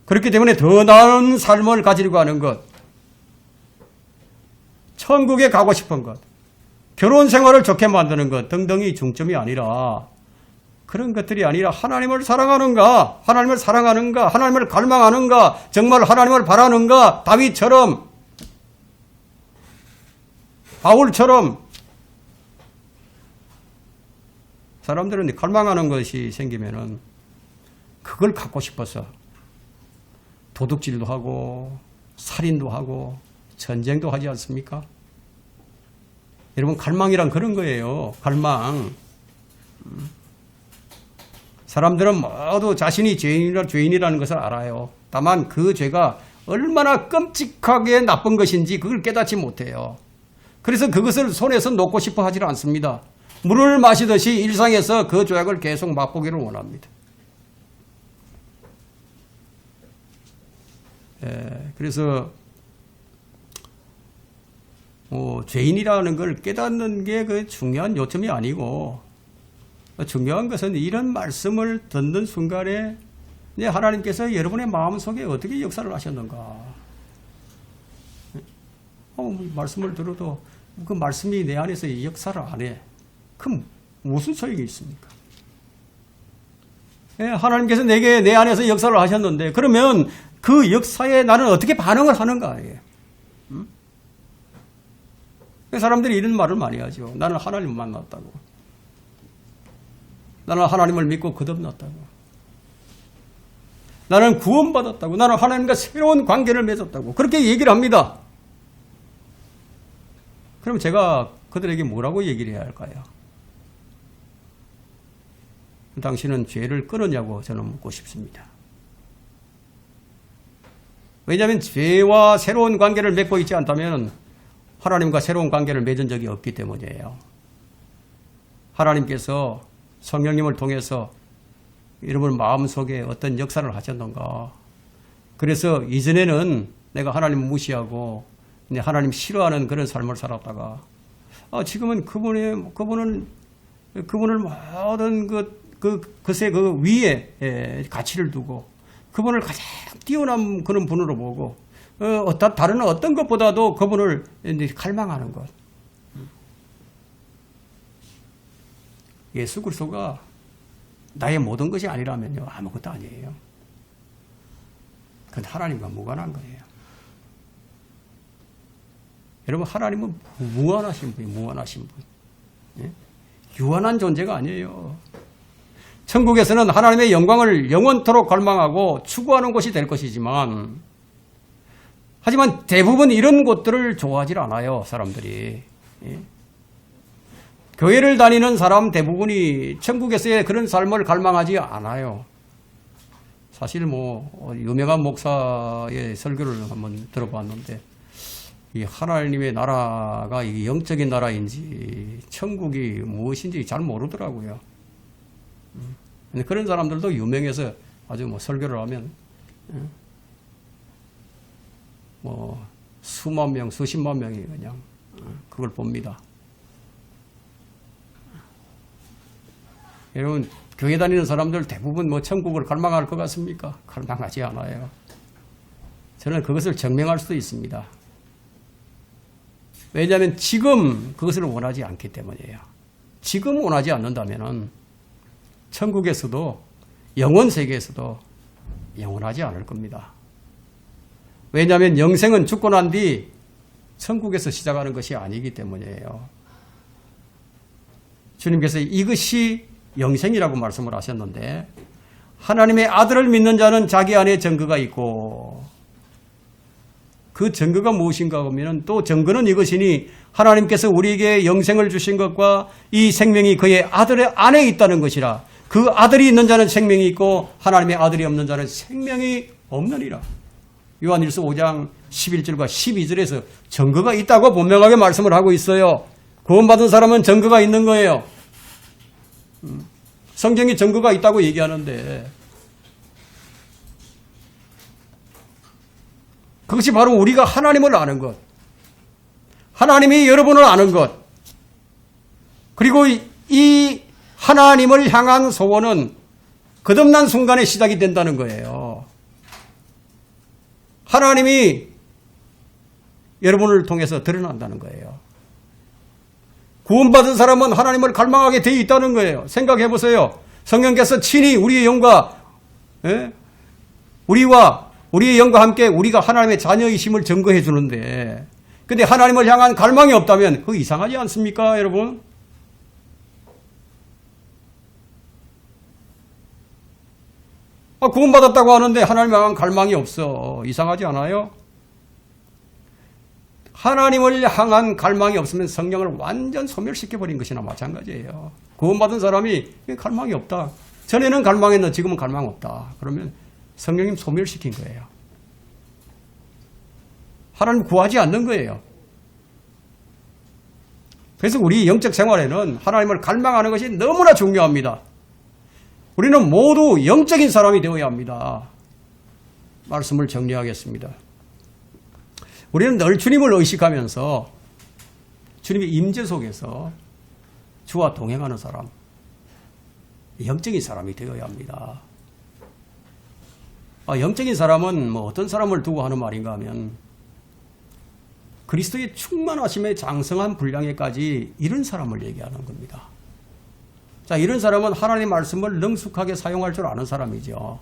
그렇기 때문에 더 나은 삶을 가지려고 하는 것, 천국에 가고 싶은 것, 결혼 생활을 좋게 만드는 것 등등이 중점이 아니라, 그런 것들이 아니라 하나님을 사랑하는가, 하나님을 갈망하는가, 정말 하나님을 바라는가, 다윗처럼, 바울처럼 사람들은 갈망하는 것이 생기면은 그걸 갖고 싶어서 도둑질도 하고 살인도 하고 전쟁도 하지 않습니까? 여러분, 갈망이란 그런 거예요. 갈망. 사람들은 모두 자신이 죄인이라는 것을 알아요. 다만 그 죄가 얼마나 끔찍하게 나쁜 것인지 그걸 깨닫지 못해요. 그래서 그것을 손에서 놓고 싶어 하지 않습니다. 물을 마시듯이 일상에서 그 죄악을 계속 맛보기를 원합니다. 그래서 죄인이라는 걸 깨닫는 게 그 중요한 요점이 아니고, 중요한 것은 이런 말씀을 듣는 순간에 하나님께서 여러분의 마음속에 어떻게 역사를 하셨는가. 말씀을 들어도 그 말씀이 내 안에서 역사를 안 해. 그럼 무슨 소용이 있습니까? 하나님께서 내 안에서 역사를 하셨는데, 그러면 그 역사에 나는 어떻게 반응을 하는가. 사람들이 이런 말을 많이 하죠. 나는 하나님을 만났다고. 나는 하나님을 믿고 거듭났다고. 나는 구원받았다고. 나는 하나님과 새로운 관계를 맺었다고. 그렇게 얘기를 합니다. 그럼 제가 그들에게 뭐라고 얘기를 해야 할까요? 당신은 죄를 끊었냐고 저는 묻고 싶습니다. 왜냐하면 죄와 새로운 관계를 맺고 있지 않다면 하나님과 새로운 관계를 맺은 적이 없기 때문이에요. 하나님께서 성령님을 통해서 여러분 마음속에 어떤 역사를 하셨는가. 그래서 이전에는 내가 하나님을 무시하고 하나님 싫어하는 그런 삶을 살았다가 지금은 그분을 모든 그것의 그 위에 가치를 두고 그분을 가장 뛰어난 그런 분으로 보고 다른 어떤 것보다도 그분을 갈망하는 것. 예수 그리스도가 나의 모든 것이 아니라면요, 아무것도 아니에요. 그건 하나님과 무관한 거예요. 여러분, 하나님은 무한하신 분이에요. 무한하신 분. 예? 유한한 존재가 아니에요. 천국에서는 하나님의 영광을 영원토록 갈망하고 추구하는 곳이 될 것이지만, 하지만 대부분 이런 곳들을 좋아하지 않아요, 사람들이. 예? 교회를 다니는 사람 대부분이 천국에서의 그런 삶을 갈망하지 않아요. 사실 유명한 목사의 설교를 한번 들어봤는데, 이 하나님의 나라가 이 영적인 나라인지 천국이 무엇인지 잘 모르더라고요. 그런 사람들도 유명해서 아주 설교를 하면 수만 명, 수십만 명이 그냥 그걸 봅니다. 여러분, 교회 다니는 사람들 대부분 천국을 갈망할 것 같습니까? 갈망하지 않아요. 저는 그것을 증명할 수도 있습니다. 왜냐하면 지금 그것을 원하지 않기 때문이에요. 지금 원하지 않는다면 천국에서도 영원 세계에서도 영원하지 않을 겁니다. 왜냐하면 영생은 죽고 난 뒤 천국에서 시작하는 것이 아니기 때문이에요. 주님께서 이것이 영생이라고 말씀을 하셨는데, 하나님의 아들을 믿는 자는 자기 안에 증거가 있고, 그 증거가 무엇인가 하면 또 증거는 이것이니 하나님께서 우리에게 영생을 주신 것과 이 생명이 그의 아들 안에 있다는 것이라. 그 아들이 있는 자는 생명이 있고 하나님의 아들이 없는 자는 생명이 없느니라. 요한일서 5장 11절과 12절에서 증거가 있다고 분명하게 말씀을 하고 있어요. 구원받은 사람은 증거가 있는 거예요. 성경이 증거가 있다고 얘기하는데, 그것이 바로 우리가 하나님을 아는 것, 하나님이 여러분을 아는 것, 그리고 이 하나님을 향한 소원은 거듭난 순간에 시작이 된다는 거예요. 하나님이 여러분을 통해서 드러난다는 거예요. 구원받은 사람은 하나님을 갈망하게 되어 있다는 거예요. 생각해 보세요. 성령께서 친히 우리의 영과 우리의 영과 함께 우리가 하나님의 자녀이심을 증거해 주는데, 근데 하나님을 향한 갈망이 없다면 그거 이상하지 않습니까, 여러분? 구원받았다고 하는데 하나님을 향한 갈망이 없어. 이상하지 않아요? 하나님을 향한 갈망이 없으면 성령을 완전 소멸시켜버린 것이나 마찬가지예요. 구원받은 사람이 갈망이 없다. 전에는 갈망했는데 지금은 갈망 없다. 그러면 성령님 소멸시킨 거예요. 하나님 구하지 않는 거예요. 그래서 우리 영적 생활에는 하나님을 갈망하는 것이 너무나 중요합니다. 우리는 모두 영적인 사람이 되어야 합니다. 말씀을 정리하겠습니다. 우리는 늘 주님을 의식하면서 주님의 임재 속에서 주와 동행하는 사람, 영적인 사람이 되어야 합니다. 영적인 사람은 어떤 사람을 두고 하는 말인가 하면 그리스도의 충만하심의 장성한 분량에까지 이런 사람을 얘기하는 겁니다. 자, 이런 사람은 하나님의 말씀을 능숙하게 사용할 줄 아는 사람이죠.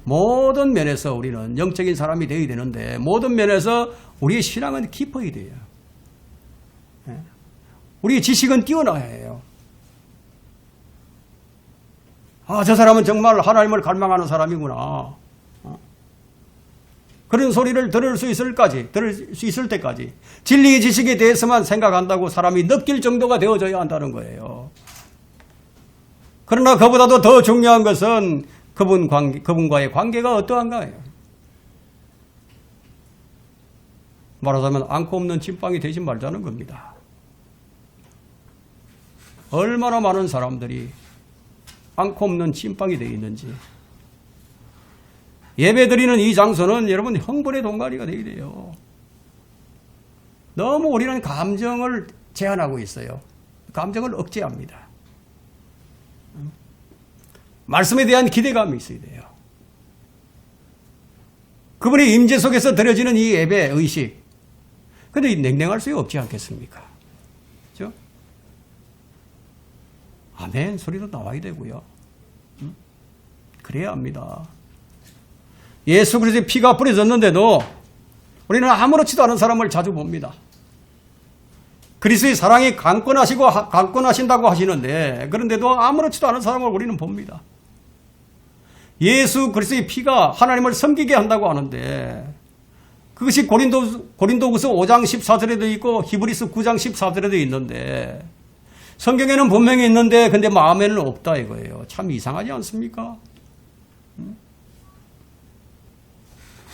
모든 면에서 우리는 영적인 사람이 되어야 되는데 모든 면에서 우리의 신앙은 깊어야 돼요. 우리의 지식은 뛰어나야 해요. 저 사람은 정말 하나님을 갈망하는 사람이구나. 그런 소리를 들을 수 있을 때까지 진리의 지식에 대해서만 생각한다고 사람이 느낄 정도가 되어져야 한다는 거예요. 그러나 그보다도 더 중요한 것은 그분과의 관계가 어떠한가요? 말하자면 안고 없는 찐빵이 되지 말자는 겁니다. 얼마나 많은 사람들이 안고 없는 찐빵이 되어 있는지. 예배드리는 이 장소는 여러분 흥분의 동가리가 되어야 돼요. 너무 우리는 감정을 제한하고 있어요. 감정을 억제합니다. 말씀에 대한 기대감이 있어야 돼요. 그분의 임재 속에서 드려지는 이 예배 의식. 근데 냉랭할 수 없지 않겠습니까? 그렇죠? 아멘 소리도 나와야 되고요. 그래야 합니다. 예수 그리스도의 피가 뿌려졌는데도 우리는 아무렇지도 않은 사람을 자주 봅니다. 그리스도의 사랑이 강권하신다고 하시는데 그런데도 아무렇지도 않은 사람을 우리는 봅니다. 예수 그리스도의 피가 하나님을 섬기게 한다고 하는데 그것이 고린도후서 5장 14절에도 있고 히브리서 9장 14절에도 있는데 성경에는 분명히 있는데 근데 마음에는 없다 이거예요. 참 이상하지 않습니까?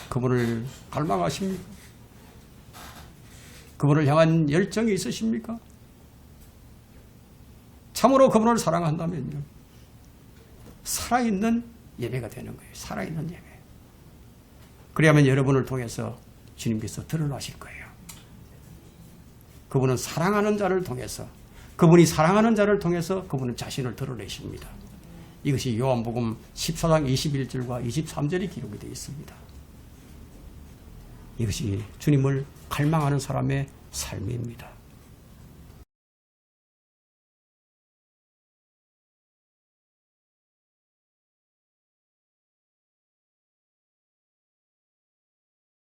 그분을 갈망하십니까? 그분을 향한 열정이 있으십니까? 참으로 그분을 사랑한다면요. 살아있는 예배가 되는 거예요. 살아있는 예배. 그래야만 여러분을 통해서 주님께서 드러나실 거예요. 그분은 사랑하는 자를 통해서 그분이 사랑하는 자를 통해서 그분은 자신을 드러내십니다. 이것이 요한복음 14장 21절과 23절이 기록이 되어 있습니다. 이것이 주님을 갈망하는 사람의 삶입니다.